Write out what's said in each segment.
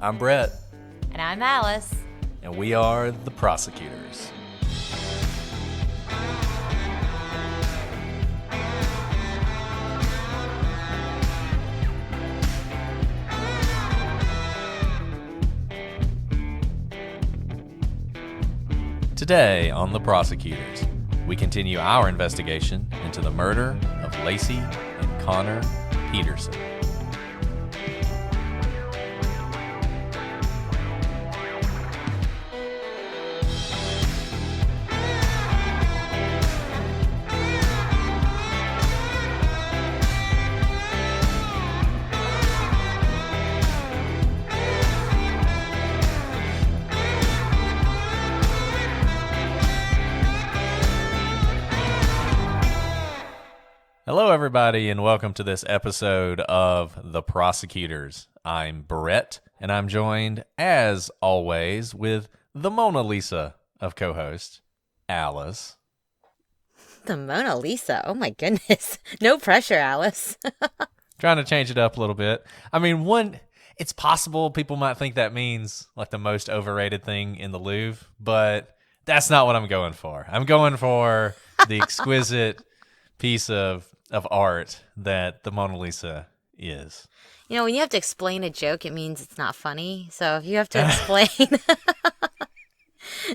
I'm Brett. And I'm Alice. And we are the Prosecutors. Today on The Prosecutors, we continue our investigation into the murder of Lacey and Connor Peterson. Hello, everybody, and welcome to this episode of The Prosecutors. I'm Brett, and I'm joined, as always, with the Mona Lisa of co-hosts, Alice. The Mona Lisa? Oh, my goodness. No pressure, Alice. Trying to change it up a little bit. I mean, it's possible people might think that means like the most overrated thing in the Louvre, but that's not what I'm going for. I'm going for the exquisite piece of art that the Mona Lisa is. You know, when you have to explain a joke, it means it's not funny. So if you have to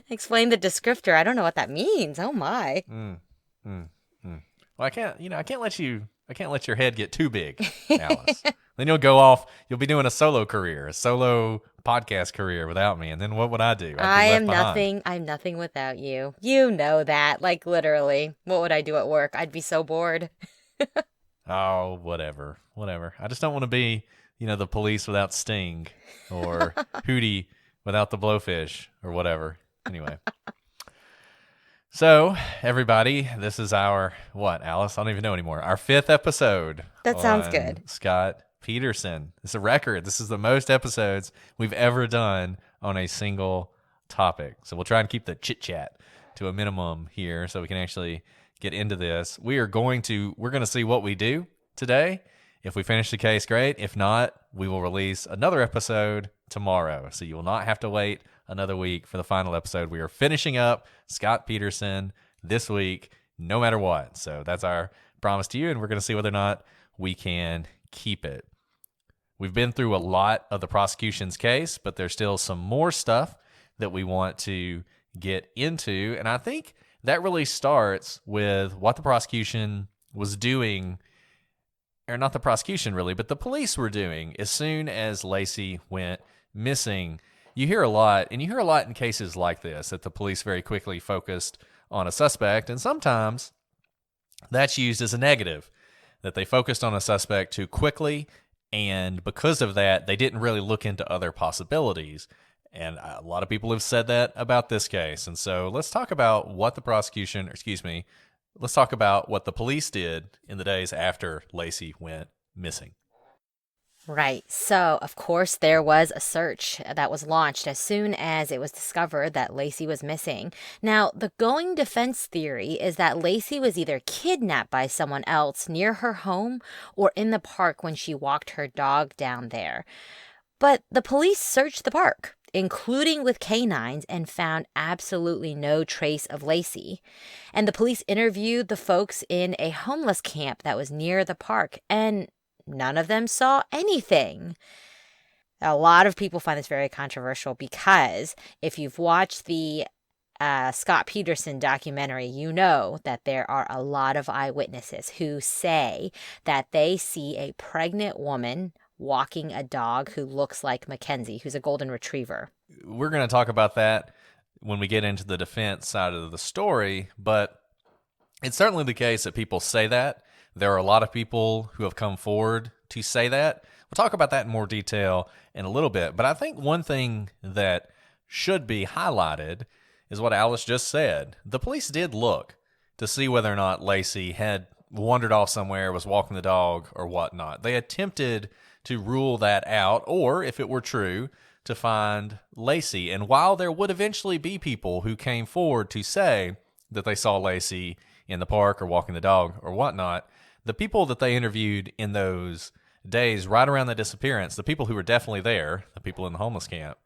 explain the descriptor, I don't know what that means. Oh my. Well, I can't let your head get too big, Alice. Then you'll go off. You'll be doing a solo podcast career without me, and then what would I do? I'm nothing without you. You know that. Like, literally. What would I do at work? I'd be so bored. Oh, whatever. I just don't want to be, the police without Sting, or Hootie without the Blowfish, or whatever. Anyway. So, everybody, this is our, Alice? I don't even know anymore. Our 5th episode. That sounds good. Scott Peterson. It's a record. This is the most episodes we've ever done on a single topic. So we'll try and keep the chit-chat to a minimum here so we can actually get into this. We're going to see what we do today. If we finish the case, great. If not, we will release another episode tomorrow. So you will not have to wait another week for the final episode. We are finishing up Scott Peterson this week, no matter what. So that's our promise to you, and we're going to see whether or not we can keep it. We've been through a lot of the prosecution's case, but there's still some more stuff that we want to get into, and I think that really starts with what the prosecution was doing, or not the prosecution really, but the police were doing as soon as Lacey went missing. You hear a lot in cases like this, that the police very quickly focused on a suspect, and sometimes that's used as a negative, that they focused on a suspect too quickly, and because of that, they didn't really look into other possibilities. And a lot of people have said that about this case. And so let's talk about what let's talk about what the police did in the days after Lacey went missing. Right. So, of course, there was a search that was launched as soon as it was discovered that Lacey was missing. Now, the going defense theory is that Lacey was either kidnapped by someone else near her home or in the park when she walked her dog down there. But the police searched the park, including with canines, and found absolutely no trace of Lacey. And the police interviewed the folks in a homeless camp that was near the park, and none of them saw anything. A lot of people find this very controversial because if you've watched the Scott Peterson documentary, you know that there are a lot of eyewitnesses who say that they see a pregnant woman walking a dog who looks like Mackenzie, who's a golden retriever. We're going to talk about that when we get into the defense side of the story, but it's certainly the case that people say that. There are a lot of people who have come forward to say that. We'll talk about that in more detail in a little bit, but I think one thing that should be highlighted is what Alice just said. The police did look to see whether or not Lacey had wandered off somewhere, was walking the dog, or whatnot. They attempted to rule that out, or if it were true, to find Lacey. And while there would eventually be people who came forward to say that they saw Lacey in the park or walking the dog or whatnot, the people that they interviewed in those days right around the disappearance, the people who were definitely there, the people in the homeless camp,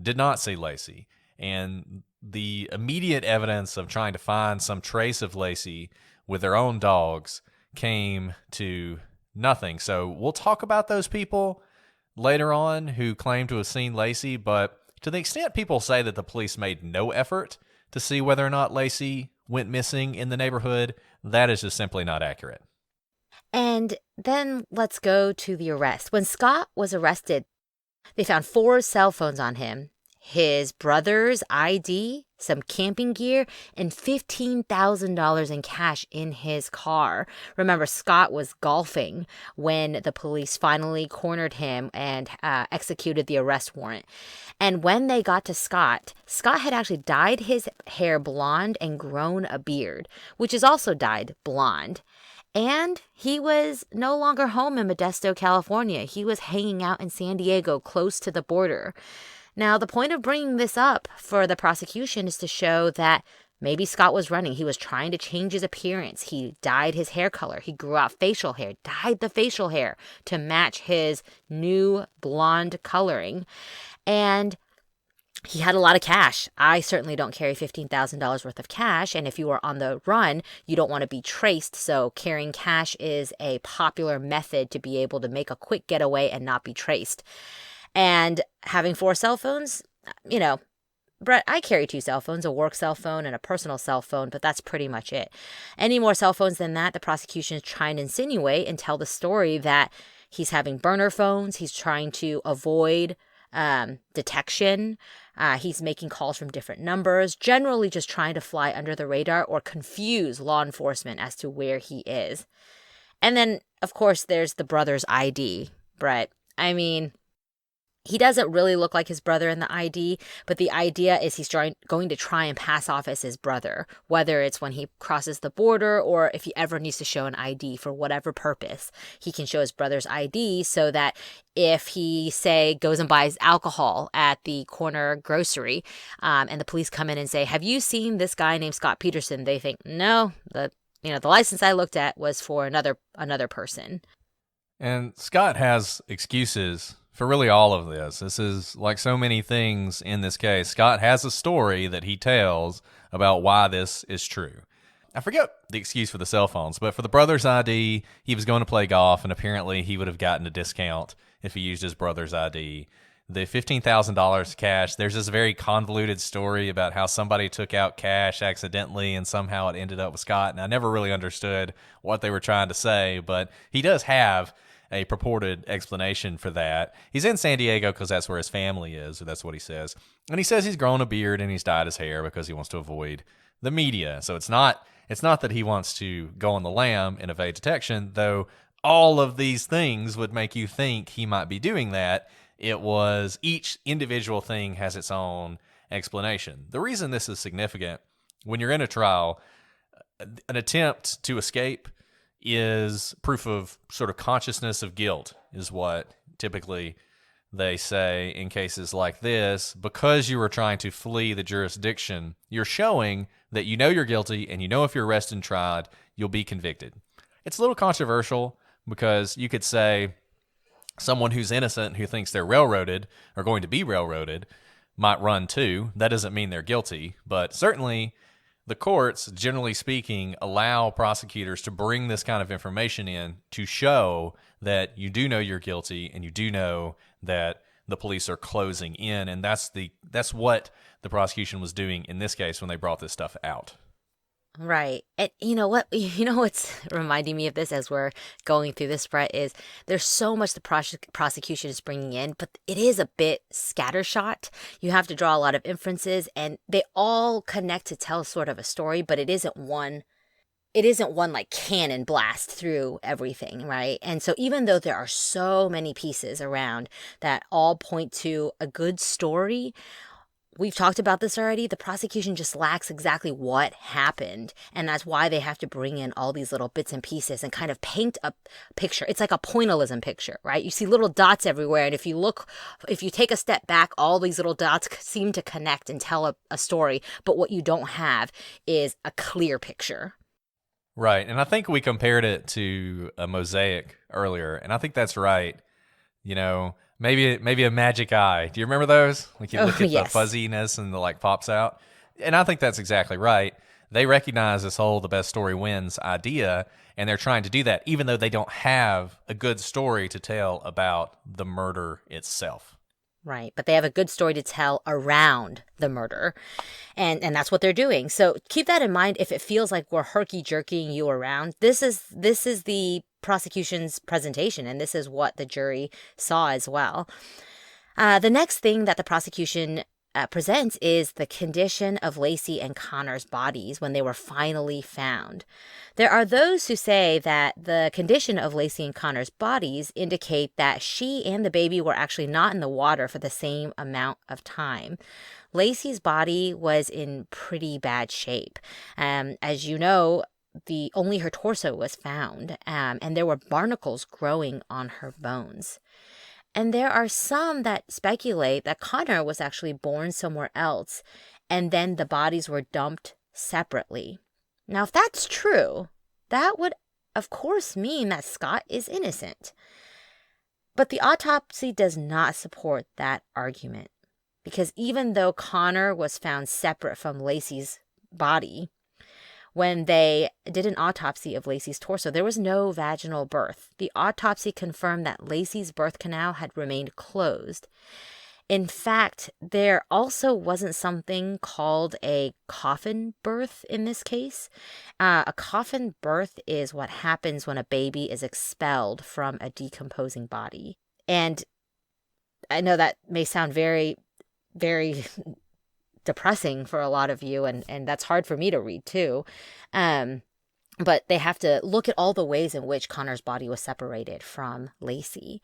did not see Lacey. And the immediate evidence of trying to find some trace of Lacey with their own dogs came to nothing. So we'll talk about those people later on who claim to have seen Lacey, but to the extent people say that the police made no effort to see whether or not Lacey went missing in the neighborhood, that is just simply not accurate. And then let's go to the arrest. When Scott was arrested, they found 4 cell phones on him, his brother's ID, some camping gear, and $15,000 in cash in his car. Remember, Scott was golfing when the police finally cornered him and executed the arrest warrant. And when they got to Scott, Scott had actually dyed his hair blonde and grown a beard, which is also dyed blonde. And he was no longer home in Modesto, California. He was hanging out in San Diego, close to the border. Now, the point of bringing this up for the prosecution is to show that maybe Scott was running. He was trying to change his appearance. He dyed his hair color. He grew out facial hair, dyed the facial hair to match his new blonde coloring. And he had a lot of cash. I certainly don't carry $15,000 worth of cash. And if you are on the run, you don't want to be traced. So carrying cash is a popular method to be able to make a quick getaway and not be traced. And having 4 cell phones, Brett, I carry 2 cell phones, a work cell phone and a personal cell phone, but that's pretty much it. Any more cell phones than that, the prosecution is trying to insinuate and tell the story that he's having burner phones. He's trying to avoid detection. He's making calls from different numbers, generally just trying to fly under the radar or confuse law enforcement as to where he is. And then, of course, there's the brother's ID, Brett. I mean, he doesn't really look like his brother in the ID, but the idea is he's going to try and pass off as his brother, whether it's when he crosses the border or if he ever needs to show an ID for whatever purpose. He can show his brother's ID so that if he, say, goes and buys alcohol at the corner grocery and the police come in and say, have you seen this guy named Scott Peterson? They think, no, the license I looked at was for another person. And Scott has excuses for really all of this. This is like so many things in this case. Scott has a story that he tells about why this is true. I forget the excuse for the cell phones, but for the brother's ID, he was going to play golf, and apparently he would have gotten a discount if he used his brother's ID. The $15,000 cash, there's this very convoluted story about how somebody took out cash accidentally and somehow it ended up with Scott, and I never really understood what they were trying to say, but he does have a purported explanation for that. He's in San Diego because that's where his family is, or that's what he says. And he says he's grown a beard and he's dyed his hair because he wants to avoid the media. So it's not that he wants to go on the lam and evade detection, though all of these things would make you think he might be doing that. It was each individual thing has its own explanation. The reason this is significant, when you're in a trial, an attempt to escape is proof of sort of consciousness of guilt, is what typically they say in cases like this. Because you were trying to flee the jurisdiction, you're showing that you know you're guilty, and you know if you're arrested and tried, you'll be convicted. It's a little controversial because you could say someone who's innocent who thinks they're railroaded or going to be railroaded might run too. That doesn't mean they're guilty, but certainly the courts, generally speaking, allow prosecutors to bring this kind of information in to show that you do know you're guilty and you do know that the police are closing in. And that's what the prosecution was doing in this case when they brought this stuff out. Right. And you know what's reminding me of this as we're going through this, Brett, is there's so much the prosecution is bringing in, but it is a bit scattershot. You have to draw a lot of inferences, and they all connect to tell sort of a story, but it isn't one like cannon blast through everything, right? And so even though there are so many pieces around that all point to a good story, we've talked about this already. The prosecution just lacks exactly what happened. And that's why they have to bring in all these little bits and pieces and kind of paint a picture. It's like a pointillism picture, right? You see little dots everywhere. And if you take a step back, all these little dots seem to connect and tell a story. But what you don't have is a clear picture. Right. And I think we compared it to a mosaic earlier, and I think that's right. Maybe a magic eye. Do you remember those? Like you Oh, look at the yes. fuzziness and the like pops out. And I think that's exactly right. They recognize this whole the best story wins idea, and they're trying to do that even though they don't have a good story to tell about the murder itself. Right, but they have a good story to tell around the murder, and that's what they're doing. So keep that in mind. If it feels like we're herky jerking you around, this is the prosecution's presentation, and this is what the jury saw as well. The next thing that the prosecution presents is the condition of Lacey and Connor's bodies when they were finally found. There are those who say that the condition of Lacey and Connor's bodies indicate that she and the baby were actually not in the water for the same amount of time. Lacey's body was in pretty bad shape. As you know, only her torso was found, and there were barnacles growing on her bones. And there are some that speculate that Connor was actually born somewhere else, and then the bodies were dumped separately. Now, if that's true, that would, of course, mean that Scott is innocent. But the autopsy does not support that argument, because even though Connor was found separate from Lacey's body, when they did an autopsy of Lacey's torso, there was no vaginal birth. The autopsy confirmed that Lacey's birth canal had remained closed. In fact, there also wasn't something called a coffin birth in this case. A coffin birth is what happens when a baby is expelled from a decomposing body. And I know that may sound very, very depressing for a lot of you, and that's hard for me to read too. But they have to look at all the ways in which Connor's body was separated from Lacey.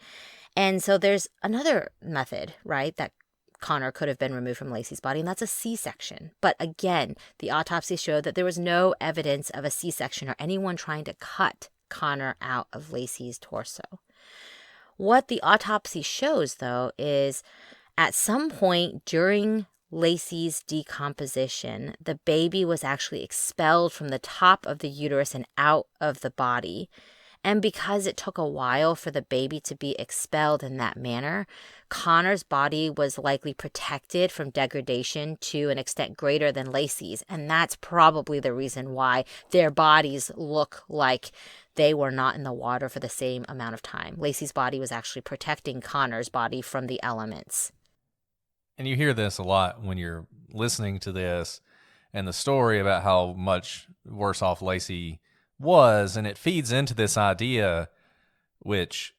And so there's another method, right, that Connor could have been removed from Lacey's body, and that's a C-section. But again, the autopsy showed that there was no evidence of a C-section or anyone trying to cut Connor out of Lacey's torso. What the autopsy shows, though, is at some point during Lacey's decomposition, the baby was actually expelled from the top of the uterus and out of the body. And because it took a while for the baby to be expelled in that manner, Connor's body was likely protected from degradation to an extent greater than Lacey's. And that's probably the reason why their bodies look like they were not in the water for the same amount of time. Lacey's body was actually protecting Connor's body from the elements. And you hear this a lot when you're listening to this and the story about how much worse off Lacey was, and it feeds into this idea, which,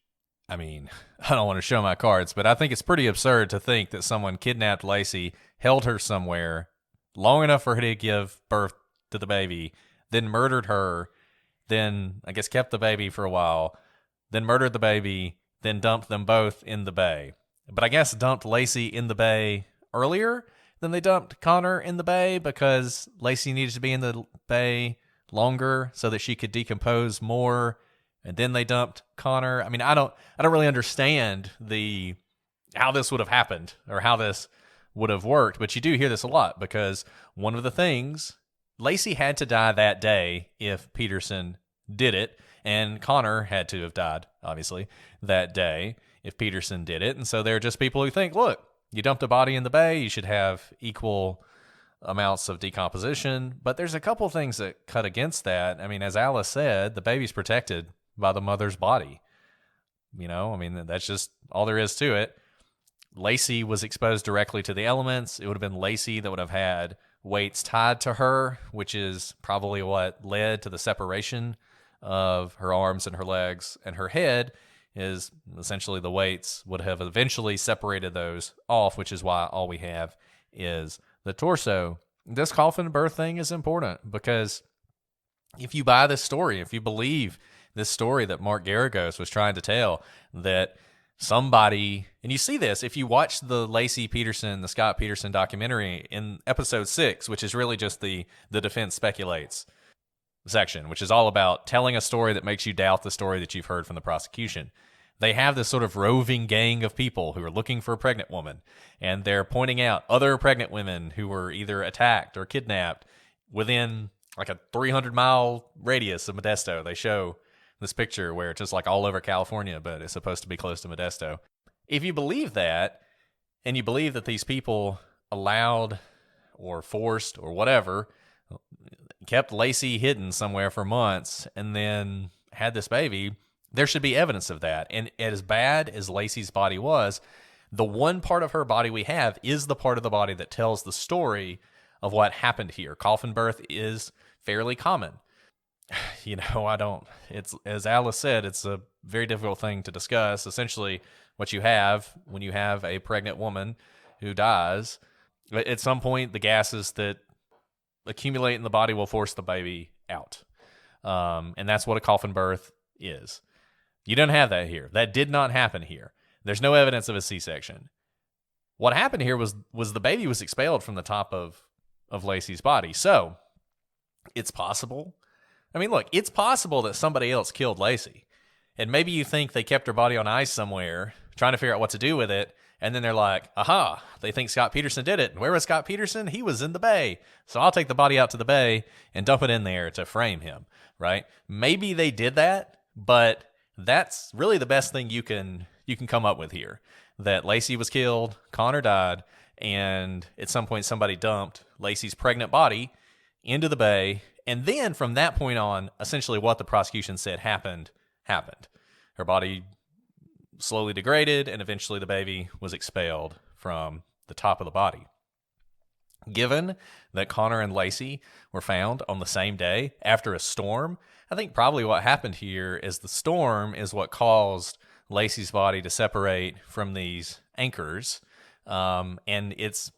I mean, I don't want to show my cards, but I think it's pretty absurd to think that someone kidnapped Lacey, held her somewhere long enough for her to give birth to the baby, then murdered her, then I guess kept the baby for a while, then murdered the baby, then dumped them both in the bay. But I guess dumped Lacey in the bay earlier than they dumped Connor in the bay because Lacey needed to be in the bay longer so that she could decompose more, and then they dumped Connor. I mean, I don't really understand how this would have happened or how this would have worked, but you do hear this a lot because one of the things, Lacey had to die that day if Peterson did it, and Connor had to have died, obviously, that day if Peterson did it. And so there are just people who think, look, you dumped a body in the bay, you should have equal amounts of decomposition. But there's a couple things that cut against that. I mean, as Alice said, the baby's protected by the mother's body. I mean, that's just all there is to it. Lacey was exposed directly to the elements. It would have been Lacey that would have had weights tied to her, which is probably what led to the separation of her arms and her legs and her head. Is essentially the weights would have eventually separated those off, which is why all we have is the torso. This coffin birth thing is important because if you buy this story, if you believe this story that Mark Garagos was trying to tell, that somebody, and you see this if you watch the the Scott Peterson documentary in episode 6, which is really just the defense speculates section, which is all about telling a story that makes you doubt the story that you've heard from the prosecution. They have this sort of roving gang of people who are looking for a pregnant woman, and they're pointing out other pregnant women who were either attacked or kidnapped within like a 300-mile radius of Modesto. They show this picture where it's just like all over California, but it's supposed to be close to Modesto. If you believe that, and you believe that these people allowed or forced or whatever, kept Lacey hidden somewhere for months and then had this baby, there should be evidence of that. And as bad as Lacey's body was, the one part of her body we have is the part of the body that tells the story of what happened here. Coffin birth is fairly common. It's, as Alice said, it's a very difficult thing to discuss. Essentially, what you have when you have a pregnant woman who dies, at some point, the gases that accumulate in the body will force the baby out. And that's what a coffin birth is. You don't have that here. That did not happen here. There's no evidence of a C-section. What happened here was the baby was expelled from the top of Lacey's body. So it's possible. I mean, look, it's possible that somebody else killed Lacey. And maybe you think they kept her body on ice somewhere, trying to figure out what to do with it. And then they're like, aha, they think Scott Peterson did it. And where was Scott Peterson? He was in the bay. So I'll take the body out to the bay and dump it in there to frame him, right? Maybe they did that, but that's really the best thing you can come up with here. That Lacey was killed, Connor died, and at some point somebody dumped Lacey's pregnant body into the bay. And then from that point on, essentially what the prosecution said happened. Her body slowly degraded, and eventually the baby was expelled from the top of the body. Given that Connor and Lacey were found on the same day after a storm, I think probably what happened here is the storm is what caused Lacey's body to separate from these anchors. And it's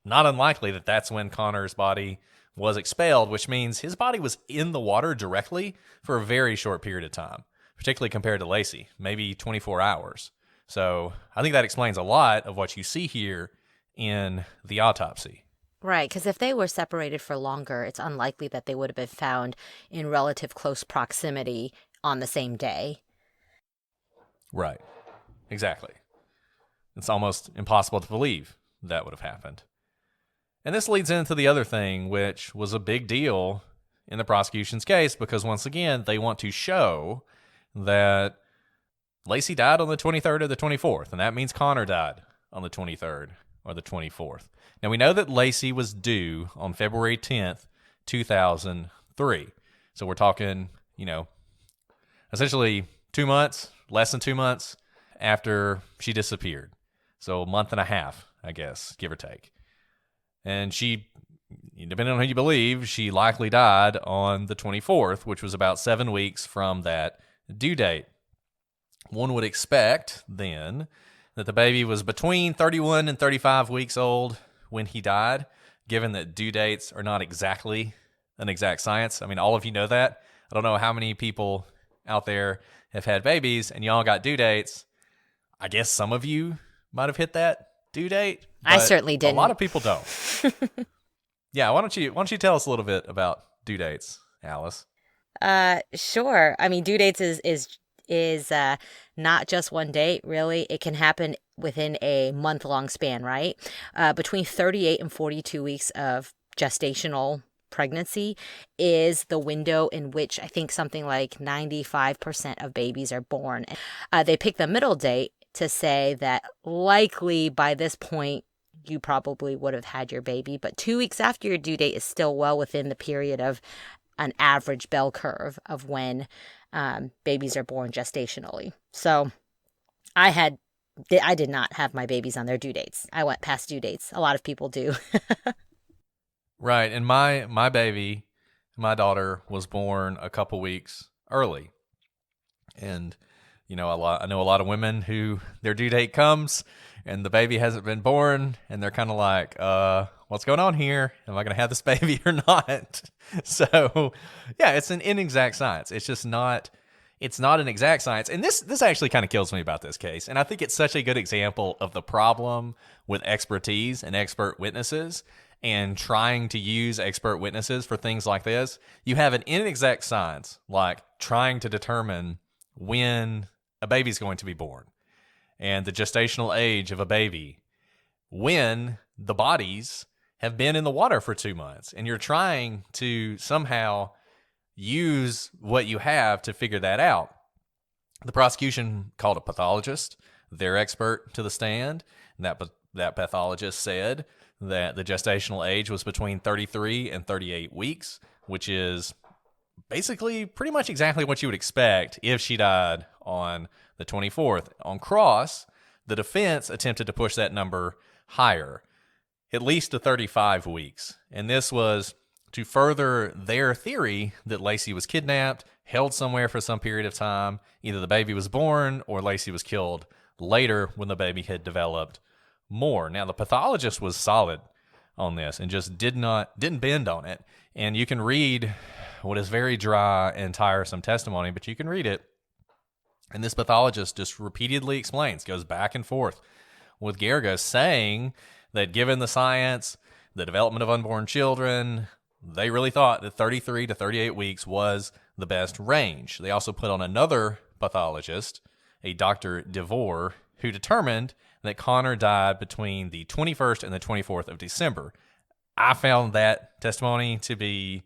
not unlikely that that's when Connor's body was expelled, which means his body was in the water directly for a very short period of time, particularly compared to Lacey, maybe 24 hours. So I think that explains a lot of what you see here in the autopsy. Right, because if they were separated for longer, it's unlikely that they would have been found in relative close proximity on the same day. Right, exactly. It's almost impossible to believe that would have happened. And this leads into the other thing, which was a big deal in the prosecution's case, because once again, they want to show that Lacey died on the 23rd or the 24th, and that means Connor died on the 23rd or the 24th. Now, we know that Lacey was due on February 10th, 2003. So we're talking, essentially 2 months, less than 2 months after she disappeared. So a month and a half, I guess, give or take. And she, depending on who you believe, she likely died on the 24th, which was about 7 weeks from that due date. One would expect, then, that the baby was between 31 and 35 weeks old when he died, given that due dates are not exactly an exact science. I mean, all of you know that. I don't know how many people out there have had babies, and y'all got due dates. I guess some of you might have hit that due date. I certainly didn't. A lot of people don't. Yeah, why don't you tell us a little bit about due dates, Alice? Sure. I mean, due dates is not just one date, really. It can happen within a month-long span, right? Between 38 and 42 weeks of gestational pregnancy is the window in which I think something like 95% of babies are born. They pick the middle date to say that likely by this point, you probably would have had your baby, but 2 weeks after your due date is still well within the period of an average bell curve of when babies are born gestationally. So I did not have my babies on their due dates. I went past due dates. A lot of people do. Right. And my baby, my daughter, was born a couple weeks early. And, I know a lot of women who their due date comes and the baby hasn't been born, and they're kind of like, what's going on here? Am I going to have this baby or not? So, yeah, it's an inexact science. It's just not, it's not an exact science. And this actually kind of kills me about this case. And I think it's such a good example of the problem with expertise and expert witnesses and trying to use expert witnesses for things like this. You have an inexact science, like trying to determine when a baby's going to be born and the gestational age of a baby, when the bodies have been in the water for 2 months, and you're trying to somehow use what you have to figure that out. The prosecution called a pathologist, their expert, to the stand. And that pathologist said that the gestational age was between 33 and 38 weeks, which is basically pretty much exactly what you would expect if she died on the 24th. On cross, the defense attempted to push that number higher, at least to 35 weeks. And this was to further their theory that Lacey was kidnapped, held somewhere for some period of time. Either the baby was born or Lacey was killed later when the baby had developed more. Now, the pathologist was solid on this and just didn't bend on it. And you can read what is very dry and tiresome testimony, but you can read it. And this pathologist just repeatedly explains, goes back and forth with Gerges, saying that given the science, the development of unborn children, they really thought that 33 to 38 weeks was the best range. They also put on another pathologist, a Dr. DeVore, who determined that Connor died between the 21st and the 24th of December. I found that testimony to be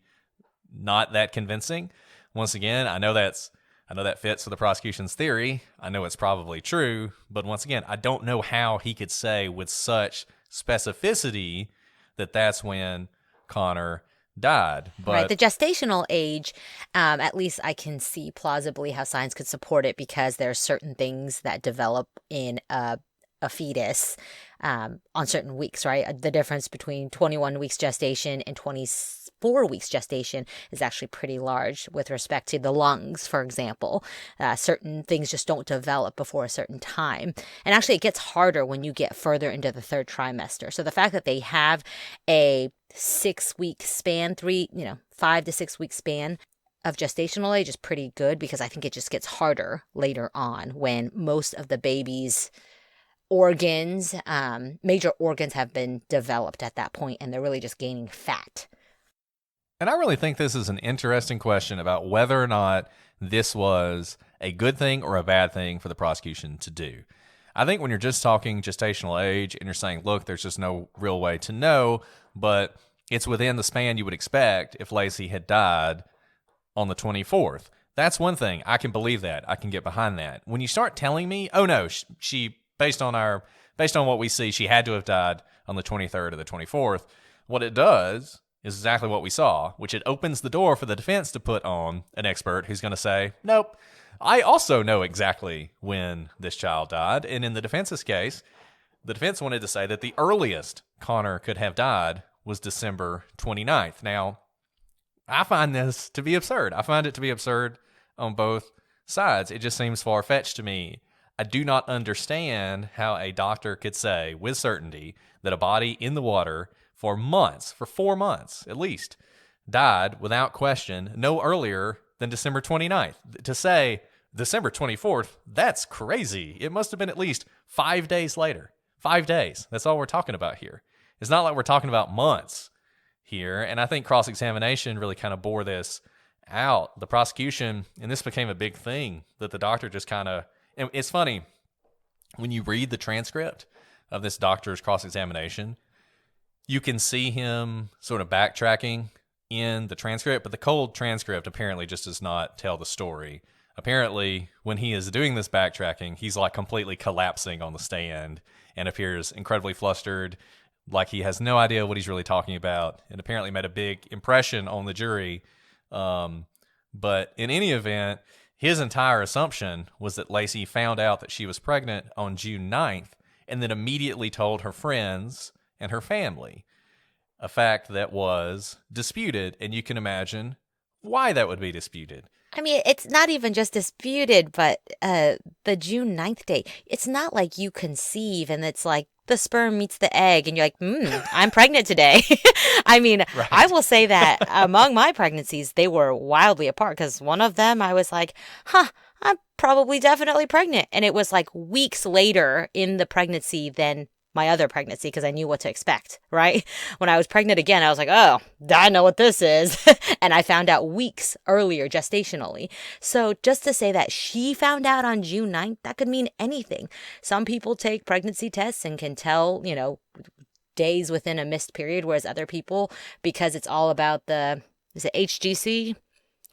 not that convincing. Once again, I know that fits with the prosecution's theory. I know it's probably true, but once again, I don't know how he could say with such specificity that that's when Connor died. But right, the gestational age, at least I can see plausibly how science could support it, because there are certain things that develop in a fetus on certain weeks, right? The difference between 21 weeks gestation and 24 weeks gestation is actually pretty large with respect to the lungs, for example. Certain things just don't develop before a certain time. And actually, it gets harder when you get further into the third trimester. So the fact that they have a 6-week span, 5 to 6 week span of gestational age is pretty good, because I think it just gets harder later on when most of the baby's organs, major organs have been developed at that point, and they're really just gaining fat. And I really think this is an interesting question about whether or not this was a good thing or a bad thing for the prosecution to do. I think when you're just talking gestational age and you're saying, look, there's just no real way to know, but it's within the span you would expect if Lacey had died on the 24th. That's one thing. I can believe that. I can get behind that. When you start telling me, oh no, she based on what we see, she had to have died on the 23rd or the 24th, what it does is exactly what we saw, which it opens the door for the defense to put on an expert who's going to say, nope, I also know exactly when this child died. And in the defense's case, the defense wanted to say that the earliest Connor could have died was December 29th. Now, I find this to be absurd. I find it to be absurd on both sides. It just seems far-fetched to me. I do not understand how a doctor could say with certainty that a body in the water for 4 months at least, died without question no earlier than December 29th. To say December 24th, that's crazy. It must have been at least 5 days later. 5 days. That's all we're talking about here. It's not like we're talking about months here. And I think cross-examination really kind of bore this out. The prosecution, and this became a big thing, that the doctor just kind of, and it's funny, when you read the transcript of this doctor's cross-examination, you can see him sort of backtracking in the transcript, but the cold transcript apparently just does not tell the story. Apparently, when he is doing this backtracking, he's like completely collapsing on the stand and appears incredibly flustered, like he has no idea what he's really talking about, and apparently made a big impression on the jury. But in any event, his entire assumption was that Lacey found out that she was pregnant on June 9th and then immediately told her friends and her family, a fact that was disputed, and you can imagine why that would be disputed. I mean, it's not even just disputed, but the June 9th date, it's not like you conceive and it's like the sperm meets the egg and you're like, I'm pregnant today. I mean, right. I will say that among my pregnancies, they were wildly apart, because one of them I was like, I'm probably definitely pregnant. And it was like weeks later in the pregnancy than my other pregnancy, because I knew what to expect, right? When I was pregnant again, I was like, oh, I know what this is. And I found out weeks earlier gestationally. So just to say that she found out on June 9th, that could mean anything. Some people take pregnancy tests and can tell, days within a missed period, whereas other people, because it's all about is it HGC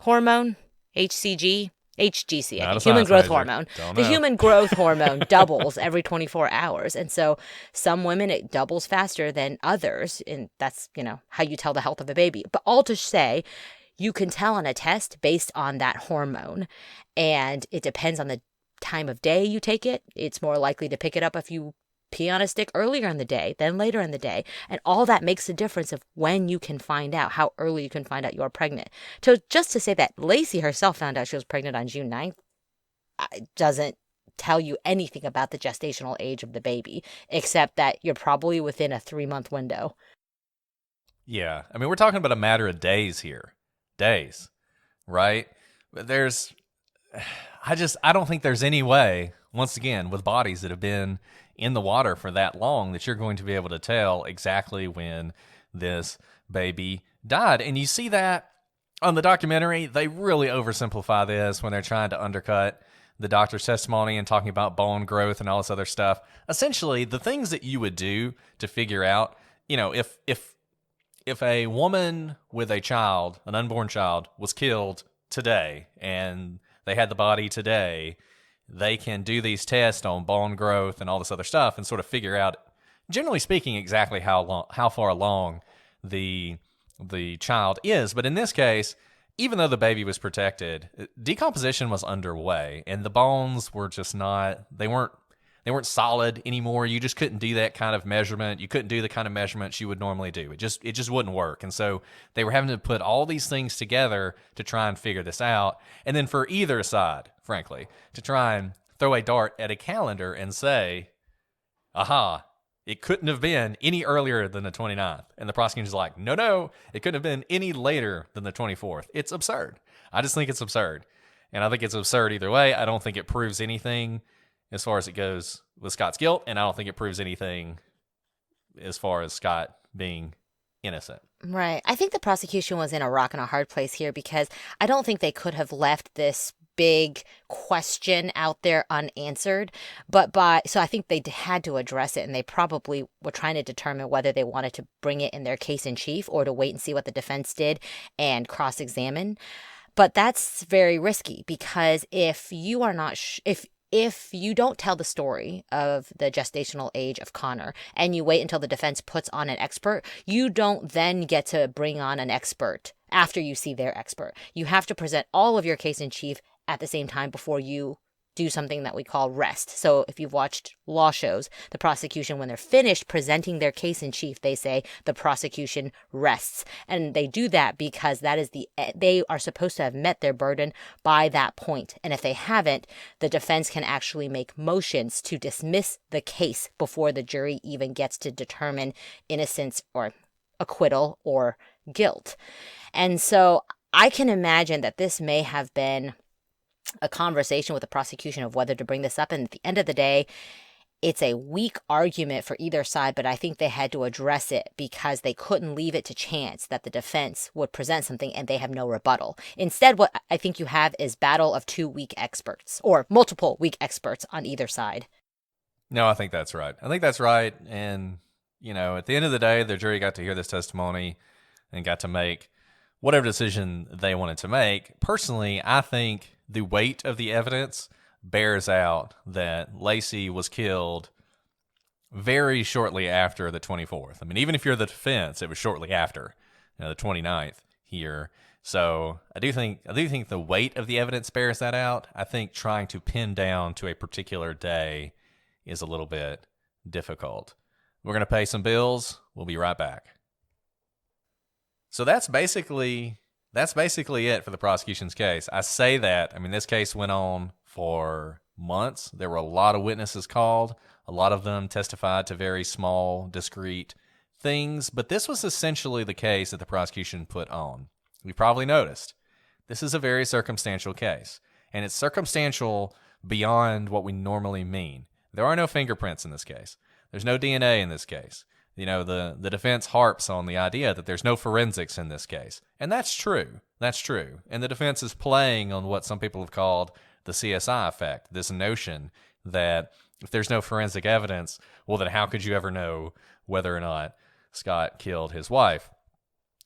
hormone? HCG? HGC, I Not a think, human science growth major. hormone. Don't The know. human growth hormone doubles every 24 hours. And so some women, it doubles faster than others. And that's, how you tell the health of a baby. But all to say, you can tell on a test based on that hormone. And it depends on the time of day you take it. It's more likely to pick it up if you pee on a stick earlier in the day than later in the day. And all that makes a difference of when you can find out, how early you can find out you're pregnant. So just to say that Lacey herself found out she was pregnant on June 9th doesn't tell you anything about the gestational age of the baby, except that you're probably within a 3-month window. Yeah. I mean, we're talking about a matter of days here. Days, right? But I don't think there's any way, once again, with bodies that have been in the water for that long, that you're going to be able to tell exactly when this baby died. And you see that on the documentary. They really oversimplify this when they're trying to undercut the doctor's testimony and talking about bone growth and all this other stuff. Essentially, the things that you would do to figure out, if a woman with a child, an unborn child, was killed today and they had the body today, they can do these tests on bone growth and all this other stuff and sort of figure out, generally speaking, exactly how far along the child is. But in this case, even though the baby was protected, decomposition was underway, and the bones were just they weren't solid anymore. You just couldn't do that kind of measurement. You couldn't do the kind of measurements you would normally do. It just wouldn't work. And so they were having to put all these things together to try and figure this out. And then for either side, frankly, to try and throw a dart at a calendar and say, aha, it couldn't have been any earlier than the 29th. And the prosecution's like, no, it couldn't have been any later than the 24th. It's absurd. I just think it's absurd. And I think it's absurd either way. I don't think it proves anything as far as it goes with Scott's guilt, and I don't think it proves anything as far as Scott being innocent. Right. I think the prosecution was in a rock and a hard place here, because I don't think they could have left this big question out there unanswered. So I think they had to address it, and they probably were trying to determine whether they wanted to bring it in their case in chief or to wait and see what the defense did and cross-examine. But that's very risky, because if you are not if you don't tell the story of the gestational age of Connor and you wait until the defense puts on an expert, you don't then get to bring on an expert after you see their expert. You have to present all of your case in chief at the same time before you do something that we call rest. So if you've watched law shows, the prosecution, when they're finished presenting their case in chief, they say the prosecution rests. And they do that because they are supposed to have met their burden by that point. And if they haven't, the defense can actually make motions to dismiss the case before the jury even gets to determine innocence or acquittal or guilt. And so I can imagine that this may have been a conversation with the prosecution of whether to bring this up. And at the end of the day, it's a weak argument for either side, but I think they had to address it because they couldn't leave it to chance that the defense would present something and they have no rebuttal. Instead, what I think you have is battle of two weak experts, or multiple weak experts on either side. No, I think that's right. And, at the end of the day, the jury got to hear this testimony and got to make whatever decision they wanted to make. Personally, I think the weight of the evidence bears out that Lacey was killed very shortly after the 24th. I mean, even if you're the defense, it was shortly after, the 29th here. So I do think the weight of the evidence bears that out. I think trying to pin down to a particular day is a little bit difficult. We're going to pay some bills. We'll be right back. So that's basically it for the prosecution's case. I say that, this case went on for months. There were a lot of witnesses called. A lot of them testified to very small, discrete things. But this was essentially the case that the prosecution put on. You probably noticed. This is a very circumstantial case. And it's circumstantial beyond what we normally mean. There are no fingerprints in this case. There's no DNA in this case. The defense harps on the idea that there's no forensics in this case. And that's true. That's true. And the defense is playing on what some people have called the CSI effect, this notion that if there's no forensic evidence, well, then how could you ever know whether or not Scott killed his wife.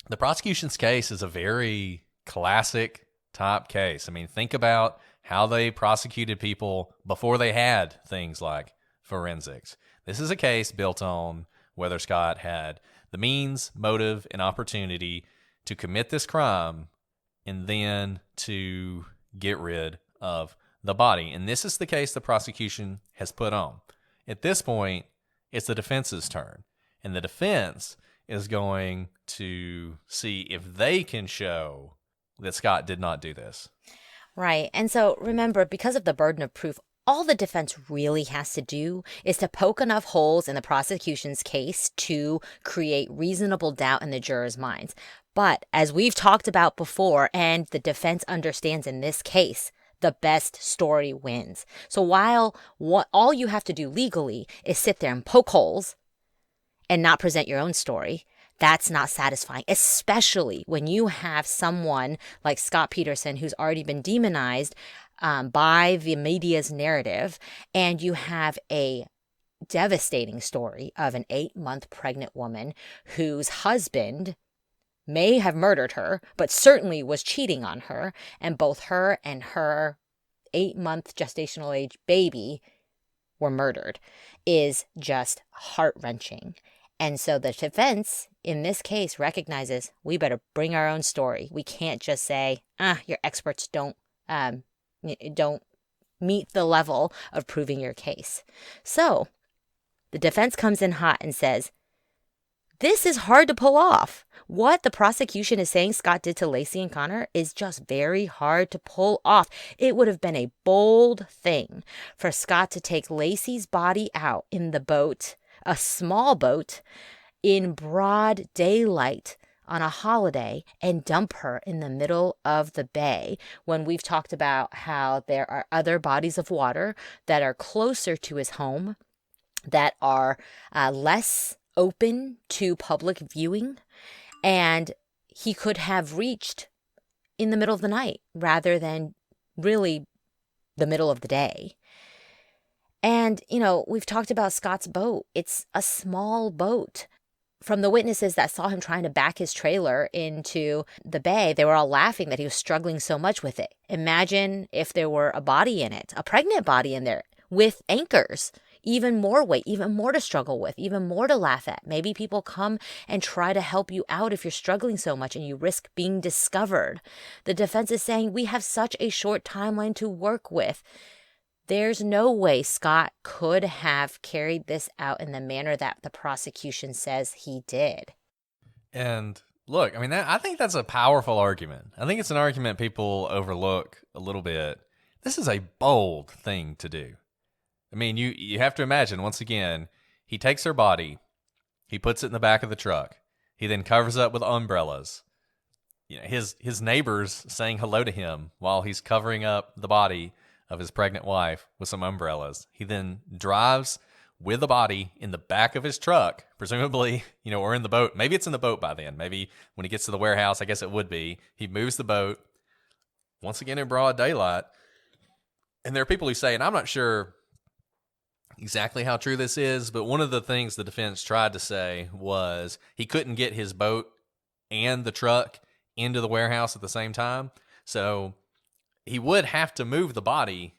The prosecution's case is a very classic type case. I mean, think about how they prosecuted people before they had things like forensics. This is a case built on whether Scott had the means, motive, and opportunity to commit this crime and then to get rid of the body. And this is the case the prosecution has put on. At this point, it's the defense's turn. And the defense is going to see if they can show that Scott did not do this. Right. And so remember, because of the burden of proof, all the defense really has to do is to poke enough holes in the prosecution's case to create reasonable doubt in the jurors' minds. But as we've talked about before, and the defense understands in this case, the best story wins. So while all you have to do legally is sit there and poke holes and not present your own story, that's not satisfying, especially when you have someone like Scott Peterson who's already been demonized by the media's narrative, and you have a devastating story of an 8-month pregnant woman whose husband may have murdered her, but certainly was cheating on her, and both her and her 8-month gestational age baby were murdered, is just heart-wrenching. And so the defense in this case recognizes we better bring our own story. We can't just say, your experts don't meet the level of proving your case. So the defense comes in hot and says, this is hard to pull off. What the prosecution is saying Scott did to Lacey and Connor is just very hard to pull off. It would have been a bold thing for Scott to take Lacey's body out in the boat, a small boat, in broad daylight on a holiday and dump her in the middle of the bay, when we've talked about how there are other bodies of water that are closer to his home, that are less open to public viewing, and he could have reached in the middle of the night rather than really the middle of the day. And, we've talked about Scott's boat. It's a small boat. From the witnesses that saw him trying to back his trailer into the bay, they were all laughing that he was struggling so much with it. Imagine if there were a body in it, a pregnant body in there with anchors. Even more weight, even more to struggle with, even more to laugh at. Maybe people come and try to help you out if you're struggling so much and you risk being discovered. The defense is saying we have such a short timeline to work with. There's no way Scott could have carried this out in the manner that the prosecution says he did. And look, I think that's a powerful argument. I think it's an argument people overlook a little bit. This is a bold thing to do. You have to imagine, once again, he takes her body, he puts it in the back of the truck, he then covers up with umbrellas. His neighbors saying hello to him while he's covering up the body of his pregnant wife with some umbrellas. He then drives with the body in the back of his truck, presumably, or in the boat. Maybe it's in the boat by then. Maybe when he gets to the warehouse, I guess it would be. He moves the boat, once again in broad daylight. And there are people who say, and I'm not sure exactly how true this is, but one of the things the defense tried to say was he couldn't get his boat and the truck into the warehouse at the same time. So he would have to move the body,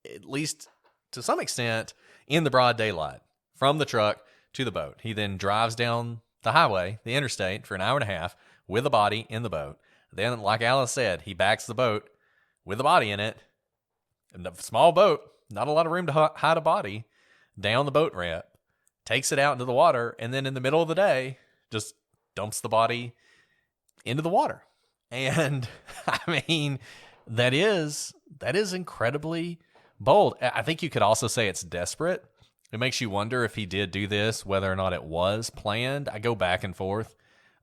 at least to some extent, in the broad daylight from the truck to the boat. He then drives down the highway, the interstate, for an hour and a half with the body in the boat. Then, like Alice said, he backs the boat with the body in it, and the small boat, not a lot of room to hide a body, down the boat ramp, takes it out into the water, and then in the middle of the day, just dumps the body into the water. And that is incredibly bold. I think you could also say it's desperate. It makes you wonder if he did do this, whether or not it was planned. I go back and forth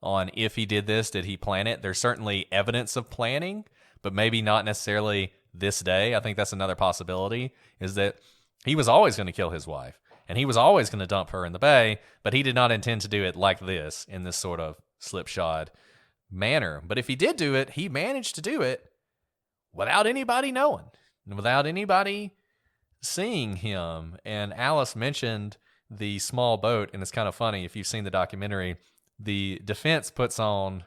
on if he did this, did he plan it? There's certainly evidence of planning, but maybe not necessarily this day. I think that's another possibility, is that he was always going to kill his wife, and he was always going to dump her in the bay, but he did not intend to do it like this, in this sort of slipshod manner. But if he did do it, he managed to do it without anybody knowing, and without anybody seeing him. And Alice mentioned the small boat, and it's kind of funny if you've seen the documentary, the defense puts on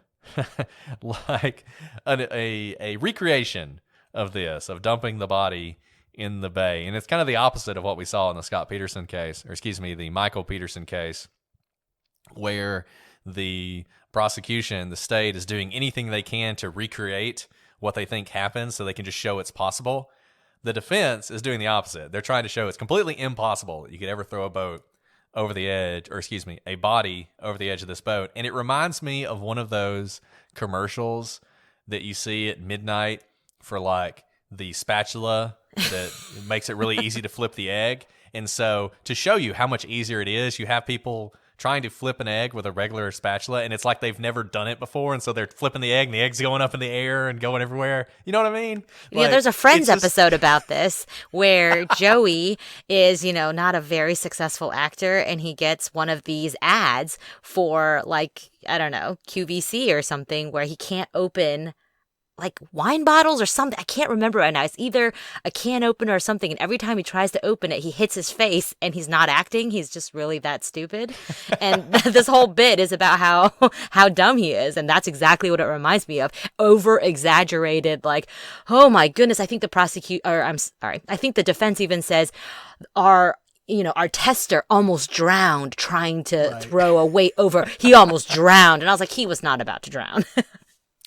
like a recreation of this, of dumping the body in the bay. And it's kind of the opposite of what we saw in the Scott Peterson case, or excuse me, the Michael Peterson case, where the prosecution, the state, is doing anything they can to recreate what they think happened so they can just show it's possible. The defense is doing the opposite. They're trying to show it's completely impossible that you could ever throw a boat over the edge, or excuse me, a body over the edge of this boat. And it reminds me of one of those commercials that you see at midnight for like the spatula that makes it really easy to flip the egg. And so to show you how much easier it is, you have people trying to flip an egg with a regular spatula, and it's like they've never done it before, and so they're flipping the egg, and the egg's going up in the air and going everywhere. You know what I mean? Yeah, there's a Friends episode about this where Joey is, not a very successful actor, and he gets one of these ads for, like, I don't know, QVC or something, where he can't open like wine bottles or something. I can't remember right now. It's either a can opener or something. And every time he tries to open it, he hits his face, and he's not acting. He's just really that stupid. And this whole bit is about how dumb he is. And that's exactly what it reminds me of. Over exaggerated, like, oh my goodness. I think I think the defense even says our tester almost drowned trying to throw a weight over. He almost drowned. And I was like, he was not about to drown.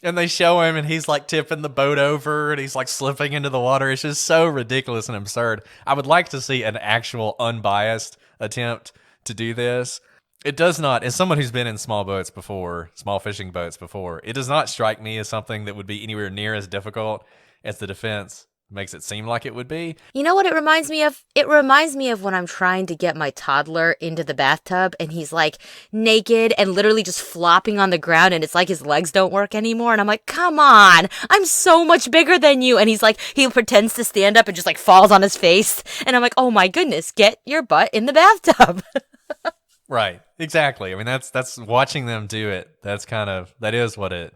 And they show him, and he's like tipping the boat over, and he's like slipping into the water. It's just so ridiculous and absurd. I would like to see an actual unbiased attempt to do this. It does not, as someone who's been in small fishing boats before, it does not strike me as something that would be anywhere near as difficult as the defense makes it seem like it would be. You know what it reminds me of? It reminds me of when I'm trying to get my toddler into the bathtub, and he's like naked and literally just flopping on the ground, and it's like his legs don't work anymore. And I'm like, come on, I'm so much bigger than you. And he's like, he pretends to stand up and just like falls on his face. And I'm like, oh my goodness, get your butt in the bathtub. Right. Exactly. I mean, that's watching them do it. That is what it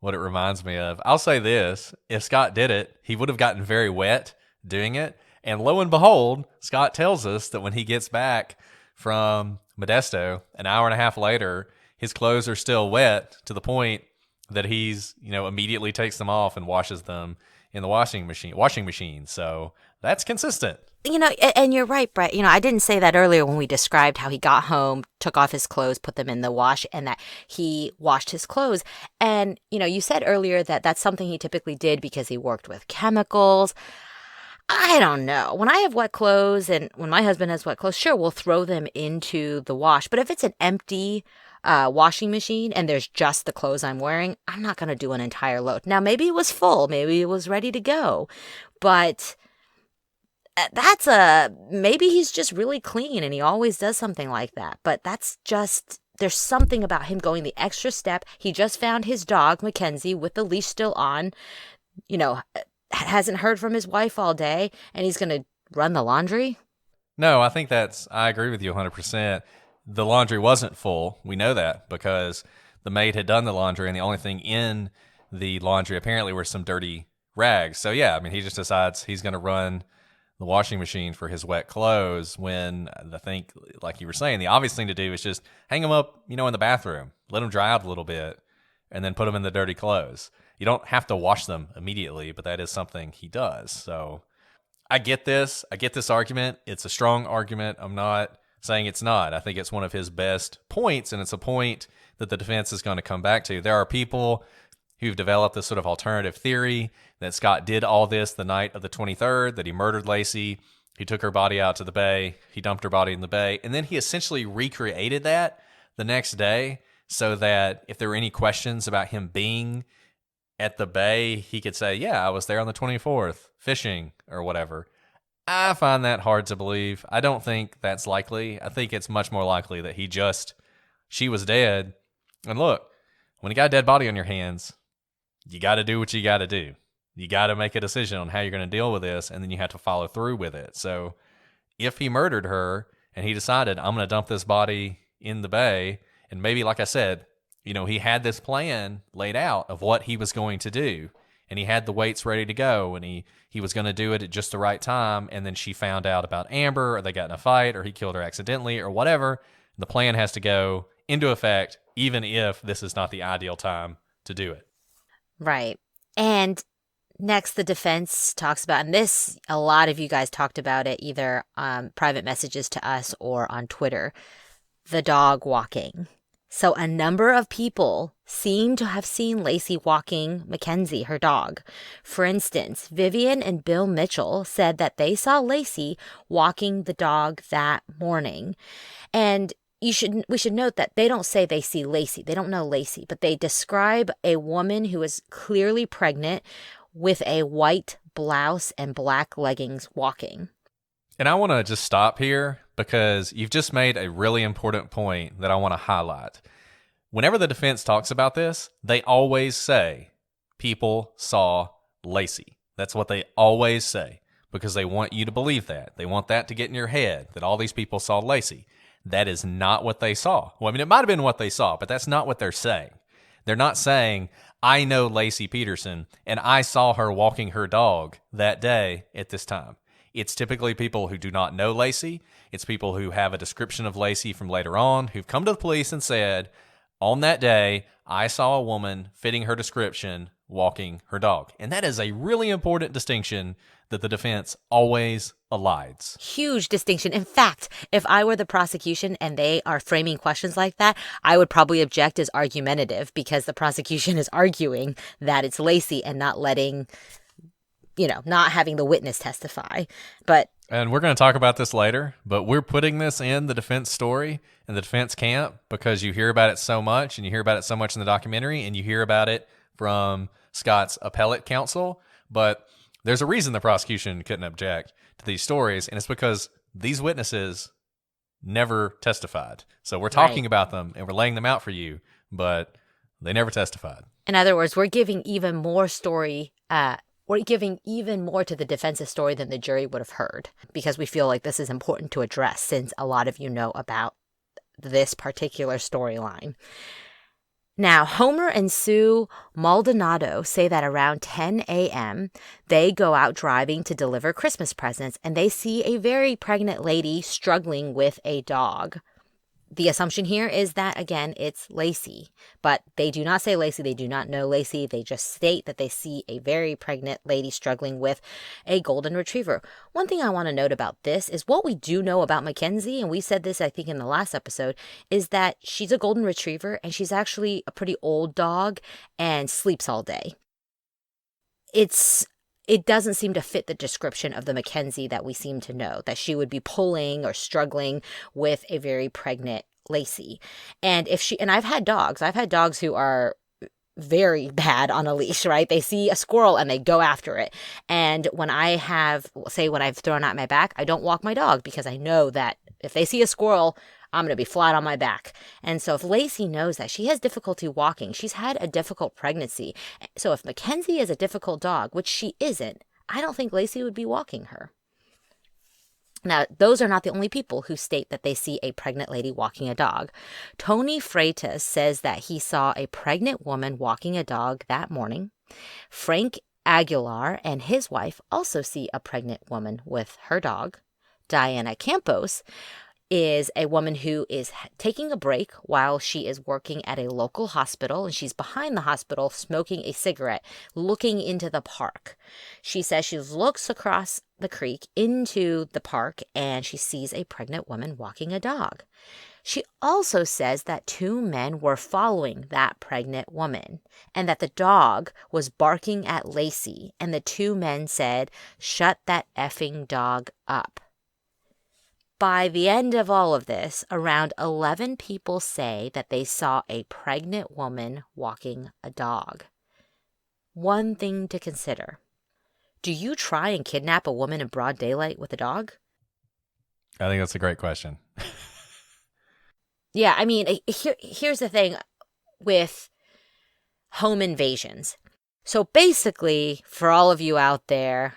reminds me of. I'll say this, if Scott did it, he would have gotten very wet doing it. And lo and behold, Scott tells us that when he gets back from Modesto, an hour and a half later, his clothes are still wet to the point that he's, immediately takes them off and washes them in the washing machine. So that's consistent. And you're right, Brett. I didn't say that earlier when we described how he got home, took off his clothes, put them in the wash, and that he washed his clothes. And, you said earlier that that's something he typically did because he worked with chemicals. I don't know. When I have wet clothes and when my husband has wet clothes, sure, we'll throw them into the wash. But if it's an empty washing machine and there's just the clothes I'm wearing, I'm not going to do an entire load. Now, maybe it was full. Maybe it was ready to go. But maybe he's just really clean and he always does something like that. But there's something about him going the extra step. He just found his dog, Mackenzie, with the leash still on, hasn't heard from his wife all day, and he's going to run the laundry. No, I think I agree with you 100%. The laundry wasn't full. We know that because the maid had done the laundry, and the only thing in the laundry apparently were some dirty rags. So yeah, I mean, he just decides he's going to run the washing machine for his wet clothes when I think, like you were saying, the obvious thing to do is just hang them up, in the bathroom, let them dry out a little bit, and then put them in the dirty clothes. You don't have to wash them immediately, but that is something he does. So I get this. I get this argument. It's a strong argument. I'm not saying it's not. I think it's one of his best points, and it's a point that the defense is going to come back to. There are people who've developed this sort of alternative theory that Scott did all this the night of the 23rd, that he murdered Lacey, he took her body out to the bay, he dumped her body in the bay, and then he essentially recreated that the next day so that if there were any questions about him being at the bay, he could say, yeah, I was there on the 24th, fishing or whatever. I find that hard to believe. I don't think that's likely. I think it's much more likely that she was dead. And look, when you got a dead body on your hands, you got to do what you got to do. You got to make a decision on how you're going to deal with this, and then you have to follow through with it. So if he murdered her and he decided, I'm going to dump this body in the bay, and maybe, like I said, he had this plan laid out of what he was going to do, and he had the weights ready to go, and he was going to do it at just the right time, and then she found out about Amber, or they got in a fight, or he killed her accidentally, or whatever. The plan has to go into effect, even if this is not the ideal time to do it. Right. And next, the defense talks about, and this, a lot of you guys talked about it either private messages to us or on Twitter, the dog walking. So a number of people seem to have seen Lacey walking Mackenzie, her dog. For instance, Vivian and Bill Mitchell said that they saw Lacey walking the dog that morning. And we should note that they don't say they see Lacey. They don't know Lacey, but they describe a woman who is clearly pregnant with a white blouse and black leggings walking. And I want to just stop here because you've just made a really important point that I want to highlight. Whenever the defense talks about this, they always say people saw Lacey. That's what they always say because they want you to believe that. They want that to get in your head, that all these people saw Lacey. That is not what they saw. Well, I mean, it might have been what they saw, but that's not what they're saying. They're not saying, I know Laci Peterson, and I saw her walking her dog that day at this time. It's typically people who do not know Lacey. It's people who have a description of Lacey from later on, who've come to the police and said, on that day, I saw a woman fitting her description walking her dog. And that is a really important distinction that the defense always elides. Huge distinction. In fact, if I were the prosecution and they are framing questions like that, I would probably object as argumentative because the prosecution is arguing that it's Lacey and not letting, not having the witness testify. And we're going to talk about this later, but we're putting this in the defense story in the defense camp because you hear about it so much, and you hear about it so much in the documentary, and you hear about it from Scott's appellate counsel. But there's a reason the prosecution couldn't object to these stories, and it's because these witnesses never testified. So we're talking about them, and we're laying them out for you, but they never testified. In other words, we're giving even more story. We're giving even more to the defense's story than the jury would have heard because we feel like this is important to address since a lot of you know about this particular storyline. Now, Homer and Sue Maldonado say that around 10 a.m., they go out driving to deliver Christmas presents and they see a very pregnant lady struggling with a dog. The assumption here is that, again, it's Lacey, but they do not say Lacey. They do not know Lacey. They just state that they see a very pregnant lady struggling with a golden retriever. One thing I want to note about this is what we do know about Mackenzie, and we said this, I think, in the last episode, is that she's a golden retriever, and she's actually a pretty old dog and sleeps all day. It doesn't seem to fit the description of the Mackenzie that we seem to know, that she would be pulling or struggling with a very pregnant Lacey. And I've had dogs who are very bad on a leash, right? They see a squirrel and they go after it. And when I've thrown out my back, I don't walk my dog because I know that if they see a squirrel, I'm going to be flat on my back. And so if Lacey knows that she has difficulty walking, she's had a difficult pregnancy. So if Mackenzie is a difficult dog, which she isn't, I don't think Lacey would be walking her. Now, those are not the only people who state that they see a pregnant lady walking a dog. Tony Freitas says that he saw a pregnant woman walking a dog that morning. Frank Aguilar and his wife also see a pregnant woman with her dog. Diana Campos is a woman who is taking a break while she is working at a local hospital, and she's behind the hospital smoking a cigarette, looking into the park. She says she looks across the creek into the park, and she sees a pregnant woman walking a dog. She also says that two men were following that pregnant woman, and that the dog was barking at Lacey, and the two men said, "Shut that effing dog up." By the end of all of this, around 11 people say that they saw a pregnant woman walking a dog. One thing to consider. Do you try and kidnap a woman in broad daylight with a dog? I think that's a great question. Yeah, I mean, here's the thing with home invasions. So basically, for all of you out there,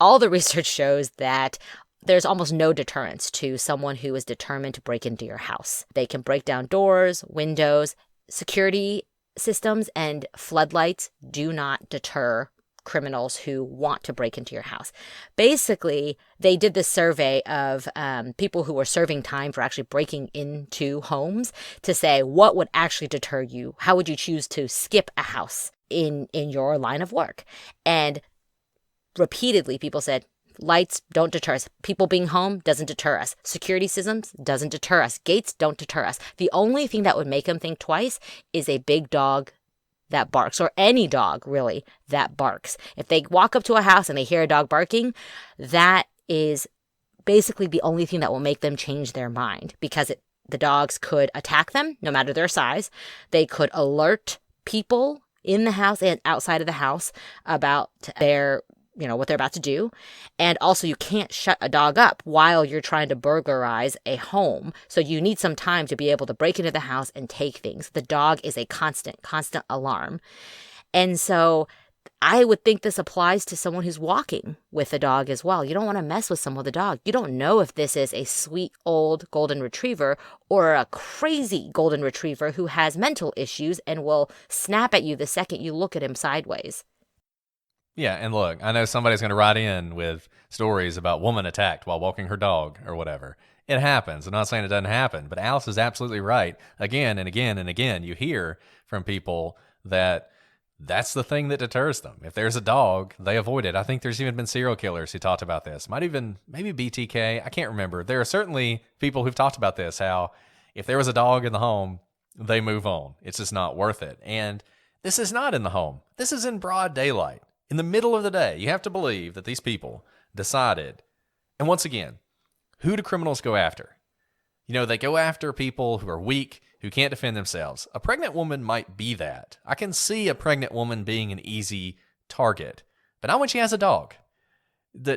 all the research shows that there's almost no deterrence to someone who is determined to break into your house. They can break down doors, windows. Security systems and floodlights do not deter criminals who want to break into your house. Basically, they did this survey of people who were serving time for actually breaking into homes to say what would actually deter you. How would you choose to skip a house in your line of work? And repeatedly, people said, lights don't deter us. People being home doesn't deter us. Security systems doesn't deter us. Gates don't deter us. The only thing that would make them think twice is a big dog that barks, or any dog really that barks. If they walk up to a house and they hear a dog barking, that is basically the only thing that will make them change their mind, because the dogs could attack them no matter their size. They could alert people in the house and outside of the house about what they're about to do. And also, you can't shut a dog up while you're trying to burglarize a home. So you need some time to be able to break into the house and take things. The dog is a constant alarm. And so I would think this applies to someone who's walking with a dog as well. You don't want to mess with someone with a dog. You don't know if this is a sweet old golden retriever or a crazy golden retriever who has mental issues and will snap at you the second you look at him sideways. Yeah, and look, I know somebody's going to write in with stories about woman attacked while walking her dog or whatever. It happens. I'm not saying it doesn't happen, but Alice is absolutely right. Again and again and again, you hear from people that that's the thing that deters them. If there's a dog, they avoid it. I think there's even been serial killers who talked about this. Maybe BTK. I can't remember. There are certainly people who've talked about this, how if there was a dog in the home, they move on. It's just not worth it. And this is not in the home. This is in broad daylight. In the middle of the day. You have to believe that these people decided. And once again, who do criminals go after? They go after people who are weak, who can't defend themselves. A pregnant woman might be that. I can see a pregnant woman being an easy target, but not when she has a dog.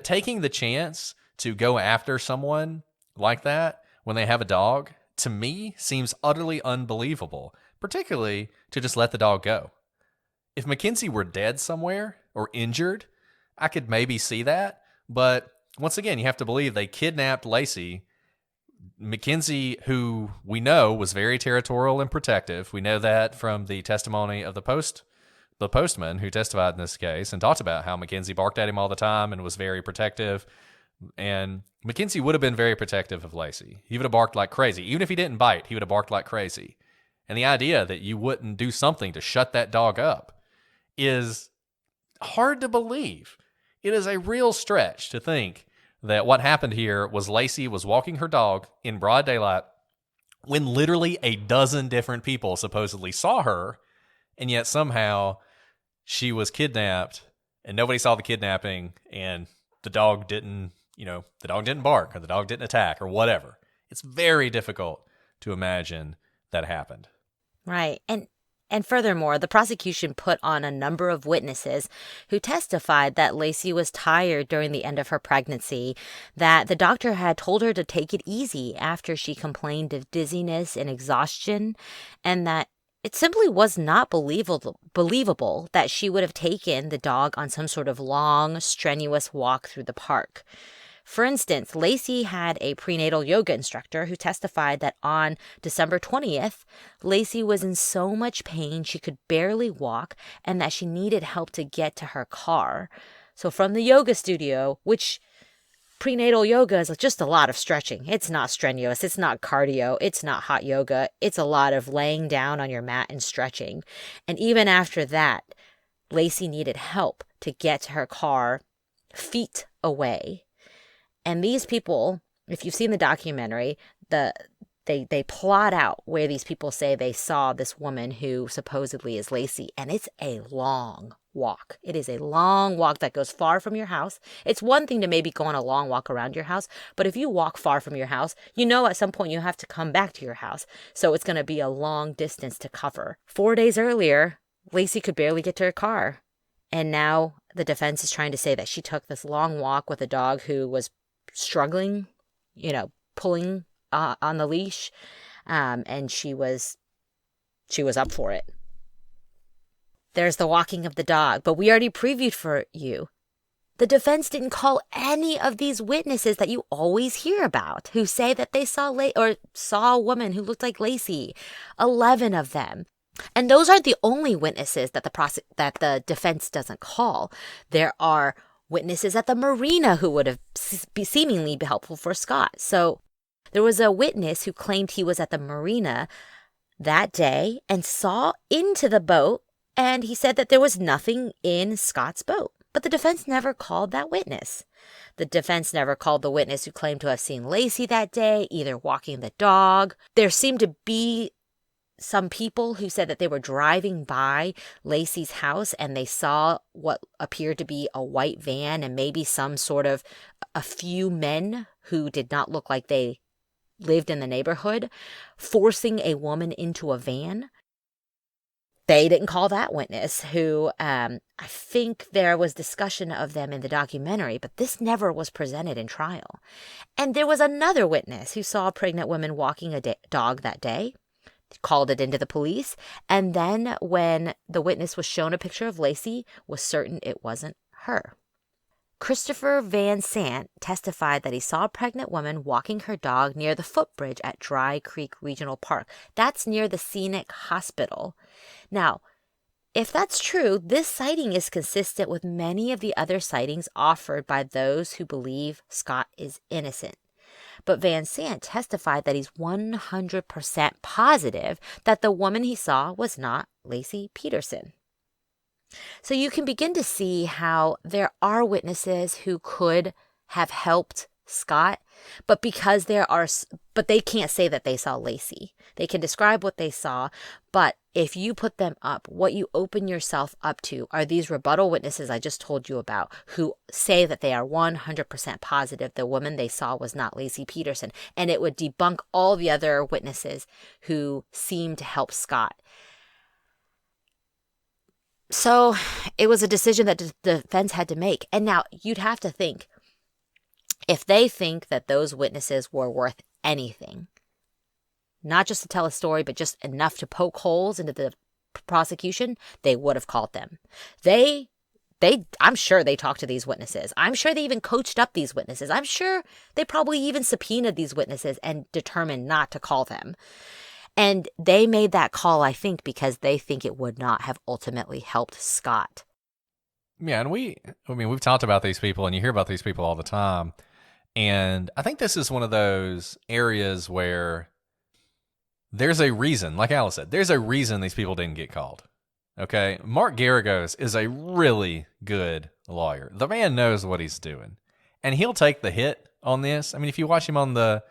Taking the chance to go after someone like that when they have a dog, to me, seems utterly unbelievable, particularly to just let the dog go. If Mackenzie were dead somewhere or injured, I could maybe see that. But once again, you have to believe they kidnapped Lacey. Mackenzie, who we know was very territorial and protective. We know that from the testimony of the postman who testified in this case and talked about how Mackenzie barked at him all the time and was very protective. And Mackenzie would have been very protective of Lacey. He would have barked like crazy. Even if he didn't bite, he would have barked like crazy. And the idea that you wouldn't do something to shut that dog up is hard to believe. It is a real stretch to think that what happened here was Lacey was walking her dog in broad daylight when literally a dozen different people supposedly saw her, and yet somehow she was kidnapped and nobody saw the kidnapping, and the dog didn't bark or the dog didn't attack or whatever. It's very difficult to imagine that happened. Right. And furthermore, the prosecution put on a number of witnesses who testified that Lacey was tired during the end of her pregnancy, that the doctor had told her to take it easy after she complained of dizziness and exhaustion, and that it simply was not believable that she would have taken the dog on some sort of long, strenuous walk through the park. For instance, Lacey had a prenatal yoga instructor who testified that on December 20th, Lacey was in so much pain she could barely walk and that she needed help to get to her car. So from the yoga studio, which prenatal yoga is just a lot of stretching. It's not strenuous. It's not cardio. It's not hot yoga. It's a lot of laying down on your mat and stretching. And even after that, Lacey needed help to get to her car feet away. And these people, if you've seen the documentary, they plot out where these people say they saw this woman who supposedly is Lacey, and it's a long walk. It is a long walk that goes far from your house. It's one thing to maybe go on a long walk around your house, but if you walk far from your house, at some point you have to come back to your house. So it's going to be a long distance to cover. 4 days earlier, Lacey could barely get to her car. And now the defense is trying to say that she took this long walk with a dog who was struggling, pulling on the leash, and she was up for it. There's the walking of the dog, but we already previewed for you. The defense didn't call any of these witnesses that you always hear about who say that they saw a woman who looked like Lacey. 11 of them. And those aren't the only witnesses that the defense doesn't call. There are witnesses at the marina who would have seemingly be helpful for Scott. So there was a witness who claimed he was at the marina that day and saw into the boat, and he said that there was nothing in Scott's boat. But the defense never called that witness. The defense never called the witness who claimed to have seen Lacey that day, either walking the dog. There seemed to be some people who said that they were driving by Lacey's house and they saw what appeared to be a white van and maybe a few men who did not look like they lived in the neighborhood forcing a woman into a van. They didn't call that witness, who I think there was discussion of them in the documentary, but this never was presented in trial. And there was another witness who saw a pregnant woman walking a dog that day, called it into the police, and then when the witness was shown a picture of Lacey, was certain it wasn't her. Christopher Van Sant testified that he saw a pregnant woman walking her dog near the footbridge at Dry Creek Regional Park. That's near the Scenic Hospital. Now, if that's true, this sighting is consistent with many of the other sightings offered by those who believe Scott is innocent. But Van Sant testified that he's 100% positive that the woman he saw was not Laci Peterson. So you can begin to see how there are witnesses who could have helped Scott, but they can't say that they saw Lacey. They can describe what they saw, but if you put them up, what you open yourself up to are these rebuttal witnesses I just told you about, who say that they are 100% positive the woman they saw was not Laci Peterson, and it would debunk all the other witnesses who seem to help Scott. So it was a decision that the defense had to make. And now you'd have to think, if they think that those witnesses were worth anything, not just to tell a story, but just enough to poke holes into the prosecution, they would have called them. I'm sure they talked to these witnesses. I'm sure they even coached up these witnesses. I'm sure they probably even subpoenaed these witnesses and determined not to call them. And they made that call, I think, because they think it would not have ultimately helped Scott. Yeah, and we've talked about these people, and you hear about these people all the time. And I think this is one of those areas where there's a reason, like Alice said, there's a reason these people didn't get called. Okay? Mark Garagos is a really good lawyer. The man knows what he's doing. And he'll take the hit on this. I mean, if you watch him on the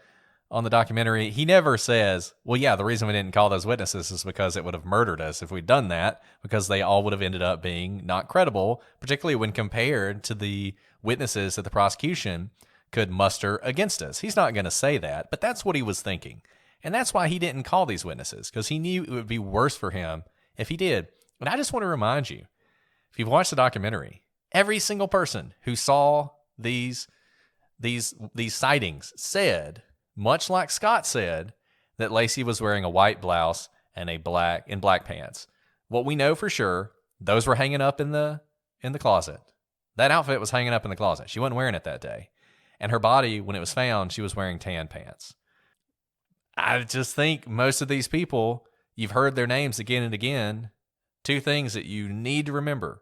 documentary, he never says, well, yeah, the reason we didn't call those witnesses is because it would have murdered us if we'd done that, because they all would have ended up being not credible, particularly when compared to the witnesses that the prosecution could muster against us. He's not going to say that, but that's what he was thinking. And that's why he didn't call these witnesses, because he knew it would be worse for him if he did. And I just want to remind you, if you've watched the documentary, every single person who saw these sightings said, much like Scott said, that Lacey was wearing a white blouse and black pants. What we know for sure, those were hanging up in the closet. That outfit was hanging up in the closet. She wasn't wearing it that day. And her body, when it was found, she was wearing tan pants. I just think most of these people, you've heard their names again and again. Two things that you need to remember.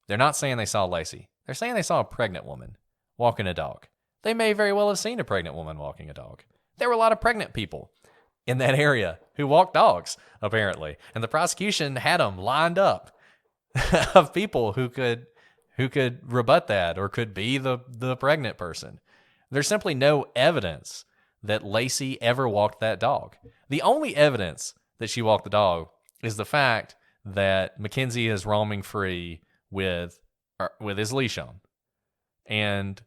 They're not saying they saw Lacey. They're saying they saw a pregnant woman walking a dog. They may very well have seen a pregnant woman walking a dog. There were a lot of pregnant people in that area who walked dogs, apparently. And the prosecution had them lined up of people who could rebut that or could be the pregnant person. There's simply no evidence that Lacey ever walked that dog. The only evidence that she walked the dog is the fact that Mackenzie is roaming free with his leash on. And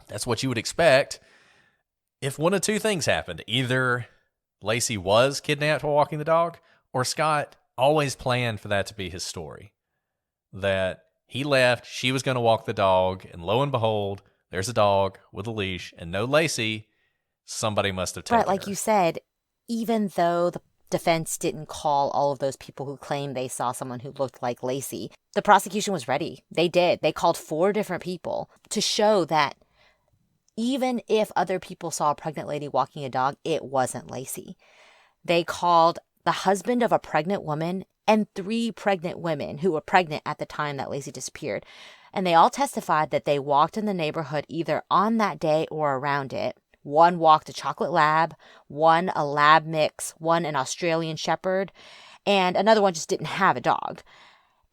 that's what you would expect if one of two things happened. Either Lacey was kidnapped while walking the dog, or Scott always planned for that to be his story. That he left, she was going to walk the dog, and lo and behold, there's a dog with a leash and no Lacey. Somebody must have taken her. Right, like you said, even though the defense didn't call all of those people who claimed they saw someone who looked like Lacey, the prosecution was ready. They did. They called 4 different people to show that even if other people saw a pregnant lady walking a dog, it wasn't Lacey. They called the husband of a pregnant woman, and 3 pregnant women who were pregnant at the time that Lacey disappeared. And they all testified that they walked in the neighborhood either on that day or around it. One walked a chocolate lab, one a lab mix, one an Australian shepherd, and another one just didn't have a dog.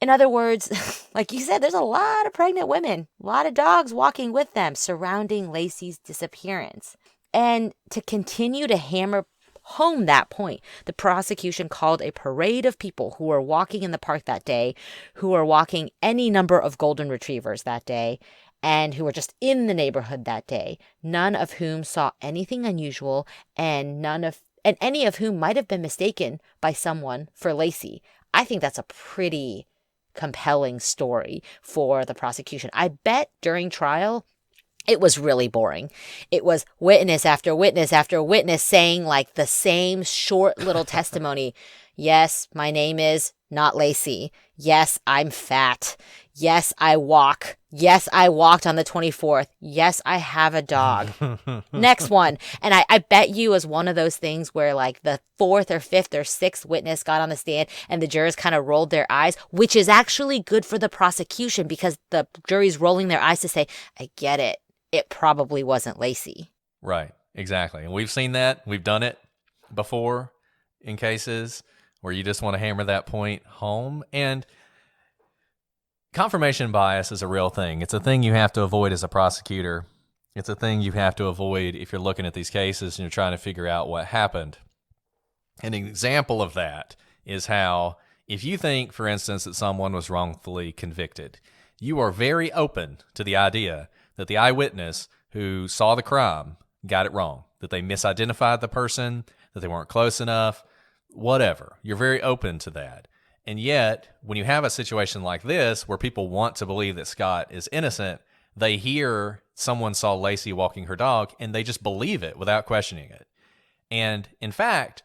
In other words, like you said, there's a lot of pregnant women, a lot of dogs walking with them surrounding Lacey's disappearance. And to continue to hammer home that point, the prosecution called a parade of people who were walking in the park that day, who were walking any number of golden retrievers that day, and who were just in the neighborhood that day, none of whom saw anything unusual, and any of whom might have been mistaken by someone for Lacey. I think that's a pretty compelling story for the prosecution. I bet during trial, it was really boring. It was witness after witness after witness saying like the same short little testimony. Yes, my name is not Lacey. Yes, I'm fat. Yes, I walk. Yes, I walked on the 24th. Yes, I have a dog. Next one. And I bet you it was one of those things where like the 4th or 5th or 6th witness got on the stand and the jurors kind of rolled their eyes, which is actually good for the prosecution because the jury's rolling their eyes to say, I get it. It probably wasn't Lacey. Right, exactly. And we've seen that. We've done it before in cases where you just want to hammer that point home. And confirmation bias is a real thing. It's a thing you have to avoid as a prosecutor. It's a thing you have to avoid if you're looking at these cases and you're trying to figure out what happened. An example of that is how if you think, for instance, that someone was wrongfully convicted, you are very open to the idea that the eyewitness who saw the crime got it wrong, that they misidentified the person, that they weren't close enough, whatever. You're very open to that. And yet, when you have a situation like this where people want to believe that Scott is innocent, they hear someone saw Lacey walking her dog and they just believe it without questioning it. And in fact,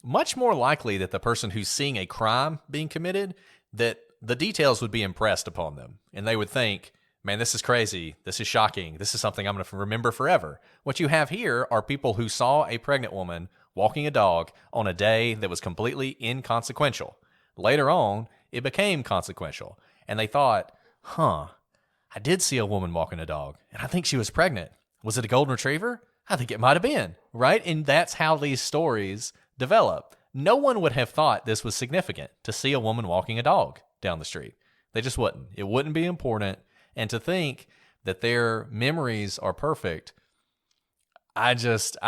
much more likely that the person who's seeing a crime being committed, that the details would be impressed upon them. And they would think, man, this is crazy. This is shocking. This is something I'm going to remember forever. What you have here are people who saw a pregnant woman walking a dog on a day that was completely inconsequential. Later on, it became consequential. And they thought, I did see a woman walking a dog, and I think she was pregnant. Was it a golden retriever? I think it might have been, right? And that's how these stories develop. No one would have thought this was significant to see a woman walking a dog down the street. They just wouldn't. It wouldn't be important. And to think that their memories are perfect, I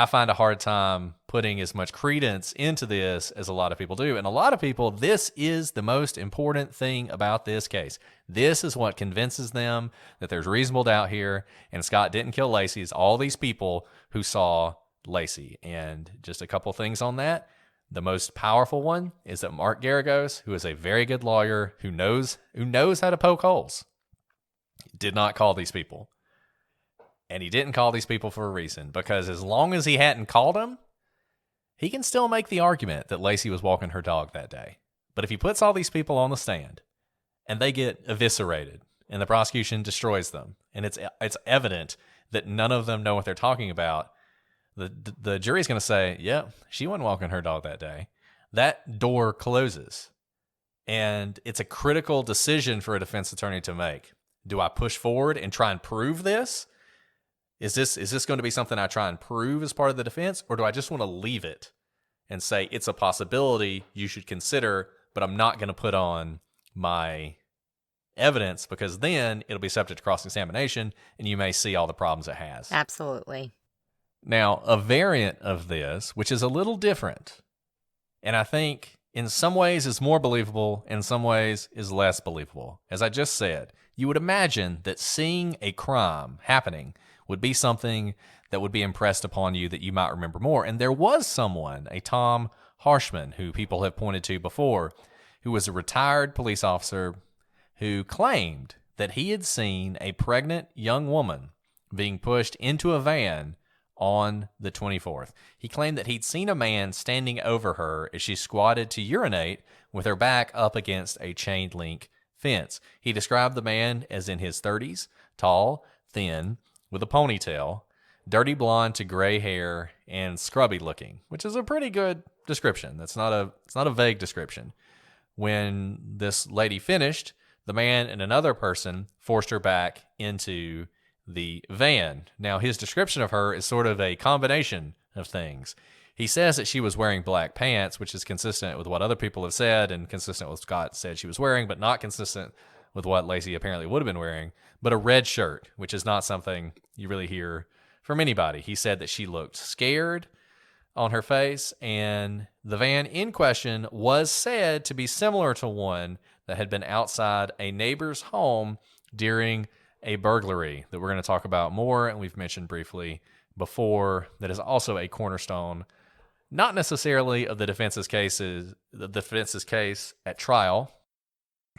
find a hard time putting as much credence into this as a lot of people do. And a lot of people, this is the most important thing about this case. This is what convinces them that there's reasonable doubt here, and Scott didn't kill Lacey. It's all these people who saw Lacey. And just a couple things on that. The most powerful one is that Mark Garagos, who is a very good lawyer, who knows how to poke holes, did not call these people. And he didn't call these people for a reason, because as long as he hadn't called them, he can still make the argument that Lacey was walking her dog that day. But if he puts all these people on the stand and they get eviscerated and the prosecution destroys them, and it's evident that none of them know what they're talking about, the jury's going to say, yeah, she wasn't walking her dog that day. That door closes. And it's a critical decision for a defense attorney to make. Do I push forward and try and prove this? Is this going to be something I try and prove as part of the defense, or do I just want to leave it and say it's a possibility you should consider, but I'm not going to put on my evidence because then it'll be subject to cross-examination and you may see all the problems it has. Absolutely. Now, a variant of this, which is a little different, and I think in some ways is more believable, in some ways is less believable. As I just said, you would imagine that seeing a crime happening would be something that would be impressed upon you that you might remember more. And there was someone, a Tom Harshman, who people have pointed to before, who was a retired police officer who claimed that he had seen a pregnant young woman being pushed into a van on the 24th. He claimed that he'd seen a man standing over her as she squatted to urinate with her back up against a chain link fence. He described the man as in his 30s, tall, thin, with a ponytail, dirty blonde to gray hair and scrubby looking, which is a pretty good description. It's not a vague description. When this lady finished, the man and another person forced her back into the van. Now, his description of her is sort of a combination of things. He says that she was wearing black pants, which is consistent with what other people have said and consistent with what Scott said she was wearing, but not consistent with what Lacey apparently would have been wearing, but a red shirt, which is not something you really hear from anybody. He said that she looked scared on her face, and the van in question was said to be similar to one that had been outside a neighbor's home during a burglary that we're going to talk about more, and we've mentioned briefly before, that is also a cornerstone, not necessarily of the defense's case at trial,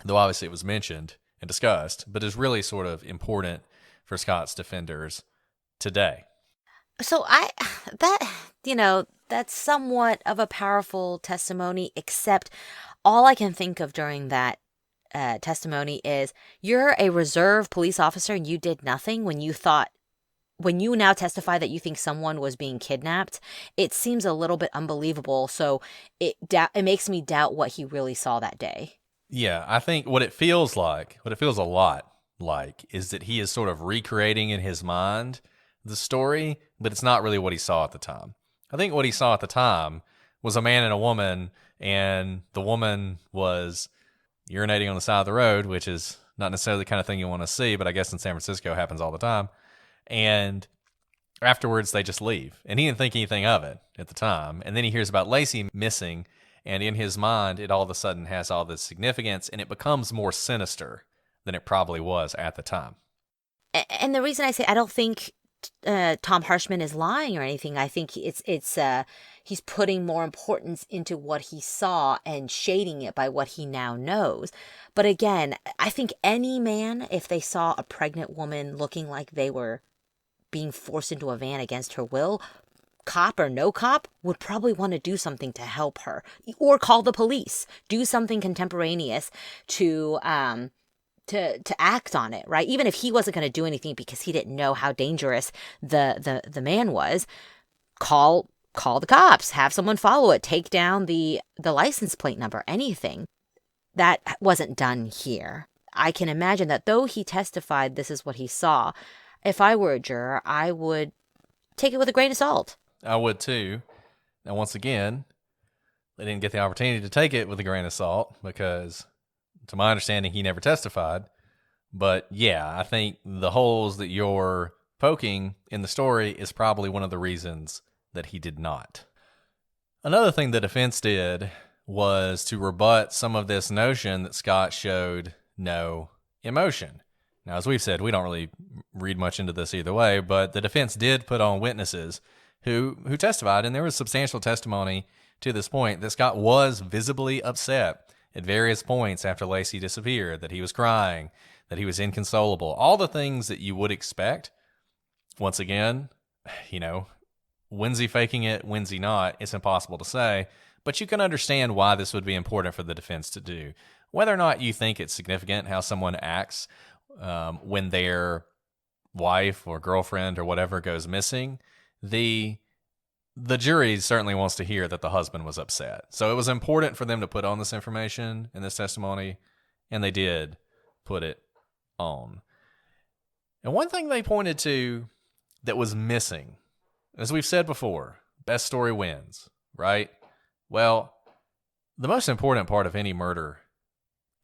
though obviously it was mentioned and discussed, but is really sort of important for Scott's defenders today. So that's somewhat of a powerful testimony, except all I can think of during that testimony is you're a reserve police officer and you did nothing when you now testify that you think someone was being kidnapped. It seems a little bit unbelievable. So it makes me doubt what he really saw that day. Yeah, I think what it feels a lot like, is that he is sort of recreating in his mind the story, but it's not really what he saw at the time. I think what he saw at the time was a man and a woman, and the woman was urinating on the side of the road, which is not necessarily the kind of thing you want to see, but I guess in San Francisco it happens all the time. And afterwards they just leave. And he didn't think anything of it at the time. And then he hears about Lacey missing, and in his mind it all of a sudden has all this significance, and it becomes more sinister than it probably was at the time. And the reason I say I don't think Tom Harshman is lying or anything. I think it's he's putting more importance into what he saw and shading it by what he now knows. But again, I think any man, if they saw a pregnant woman looking like they were being forced into a van against her will, cop or no cop, would probably want to do something to help her or call the police, do something contemporaneous to act on it, right? Even if he wasn't going to do anything because he didn't know how dangerous the man was, call the cops, have someone follow it, take down the license plate number, anything. That wasn't done here. I can imagine that though he testified this is what he saw, if I were a juror, I would take it with a grain of salt. I would too. Now, once again, they didn't get the opportunity to take it with a grain of salt because, to my understanding, he never testified. But yeah, I think the holes that you're poking in the story is probably one of the reasons that he did not. Another thing the defense did was to rebut some of this notion that Scott showed no emotion. Now, as we've said, we don't really read much into this either way, but the defense did put on witnesses who testified, and there was substantial testimony to this point that Scott was visibly upset at various points after Lacey disappeared, that he was crying, that he was inconsolable, all the things that you would expect. Once again, when's he faking it, when's he not, it's impossible to say, but you can understand why this would be important for the defense to do. Whether or not you think it's significant how someone acts when their wife or girlfriend or whatever goes missing, the jury certainly wants to hear that the husband was upset. So it was important for them to put on this information in this testimony, and they did put it on. And one thing they pointed to that was missing, as we've said before, best story wins, right? Well, the most important part of any murder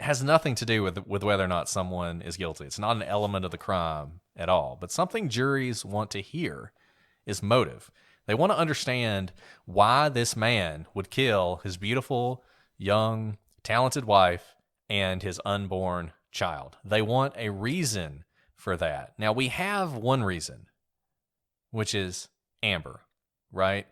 has nothing to do with whether or not someone is guilty. It's not an element of the crime at all. But something juries want to hear is motive. They want to understand why this man would kill his beautiful, young, talented wife and his unborn child. They want a reason for that. Now, we have one reason, which is Amber, right?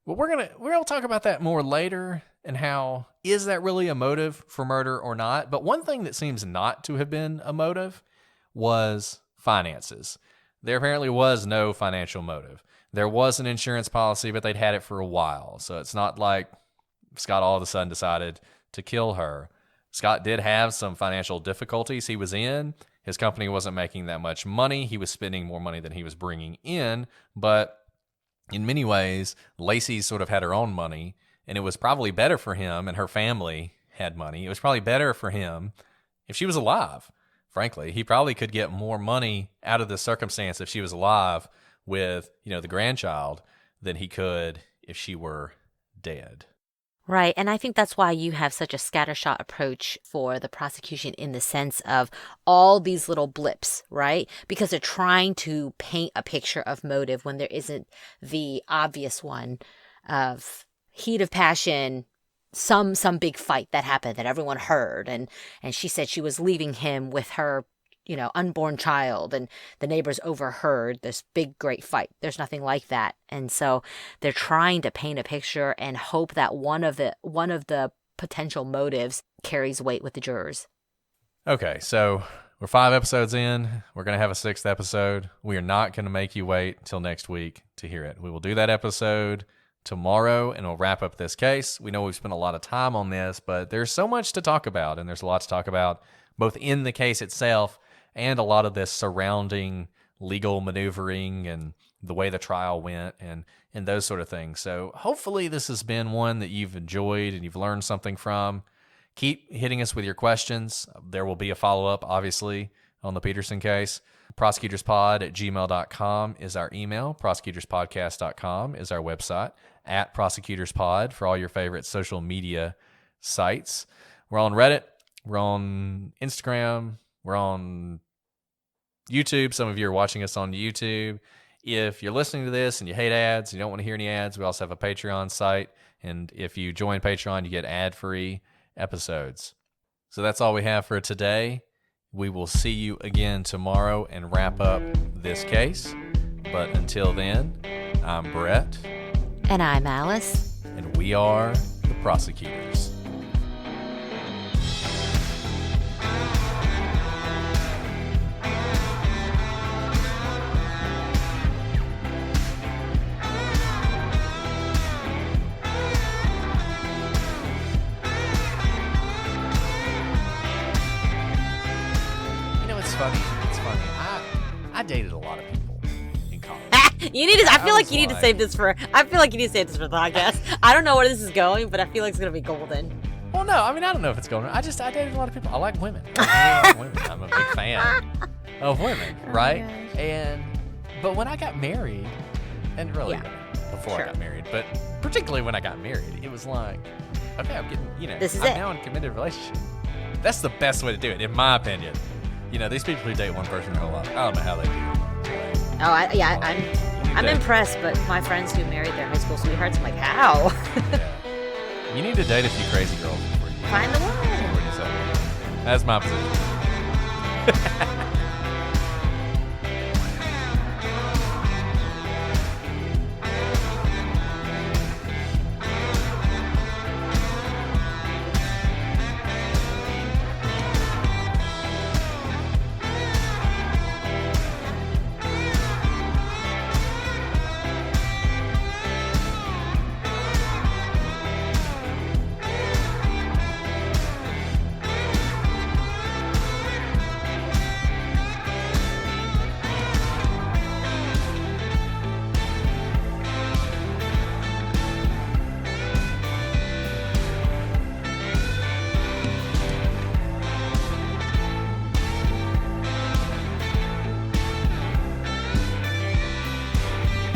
But we're gonna talk about that more later, and how is that really a motive for murder or not? But one thing that seems not to have been a motive was finances. There apparently was no financial motive. There was an insurance policy, but they'd had it for a while. So it's not like Scott all of a sudden decided to kill her. Scott did have some financial difficulties he was in. His company wasn't making that much money. He was spending more money than he was bringing in. But in many ways, Lacey sort of had her own money, and it was probably better for him, and her family had money. It was probably better for him if she was alive. Frankly, he probably could get more money out of this circumstance if she was alive with, the grandchild than he could if she were dead. Right. And I think that's why you have such a scattershot approach for the prosecution in the sense of all these little blips, right? Because they're trying to paint a picture of motive when there isn't the obvious one of heat of passion, some big fight that happened that everyone heard. And she said she was leaving him with her, unborn child, and the neighbors overheard this big, great fight. There's nothing like that. And so they're trying to paint a picture and hope that one of the potential motives carries weight with the jurors. Okay, so we're 5 episodes in. We're going to have a 6th episode. We are not going to make you wait till next week to hear it. We will do that episode tomorrow, and we'll wrap up this case. We know we've spent a lot of time on this, but there's so much to talk about, and there's a lot to talk about both in the case itself and a lot of this surrounding legal maneuvering and the way the trial went and those sort of things. So hopefully this has been one that you've enjoyed and you've learned something from. Keep hitting us with your questions. There will be a follow-up, obviously, on the Peterson case. prosecutorspod@gmail.com is our email. prosecutorspodcast.com is our website. @prosecutorspod for all your favorite social media sites. We're on Reddit. We're on Instagram. We're on YouTube. Some of you are watching us on YouTube. If you're listening to this and you hate ads, you don't want to hear any ads, we also have a Patreon site. And if you join Patreon, you get ad-free episodes. So that's all we have for today. We will see you again tomorrow and wrap up this case. But until then, I'm Brett. And I'm Alice. And we are the prosecutors. It's funny. I dated a lot of people in college. You need to. I feel like you need to save this for. I feel like you need to save this for the podcast. I don't know where this is going, but I feel like it's gonna be golden. Well, no, I don't know if it's golden. I dated a lot of people. I like women. I really like women. I'm a big fan of women, right? But when I got married, and really before I got married, but particularly when I got married, it was like, okay, I'm getting, this is I'm now in a committed relationship. That's the best way to do it, in my opinion. These people who date one person their whole life, I don't know how they do it. I'm impressed, but my friends who married their high school sweethearts, I'm like, how? Yeah. You need to date a few crazy girls before you find the one. That's my position.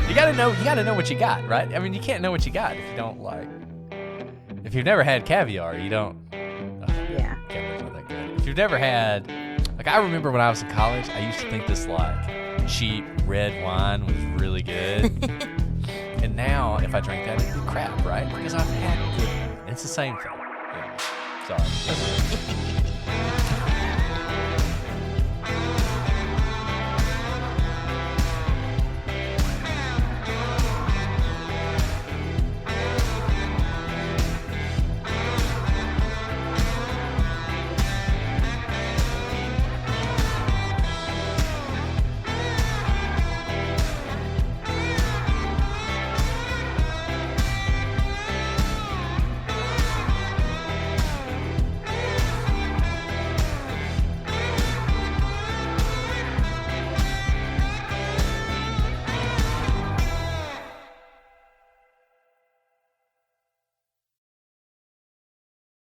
You gotta know what you got, right? You can't know what you got if you don't if you've never had caviar, you don't. Caviar's not that good. If you've never had, I remember when I was in college, I used to think this cheap red wine was really good, and now if I drink that, it'd be crap, right? Because I've had good. It's the same thing. Sorry.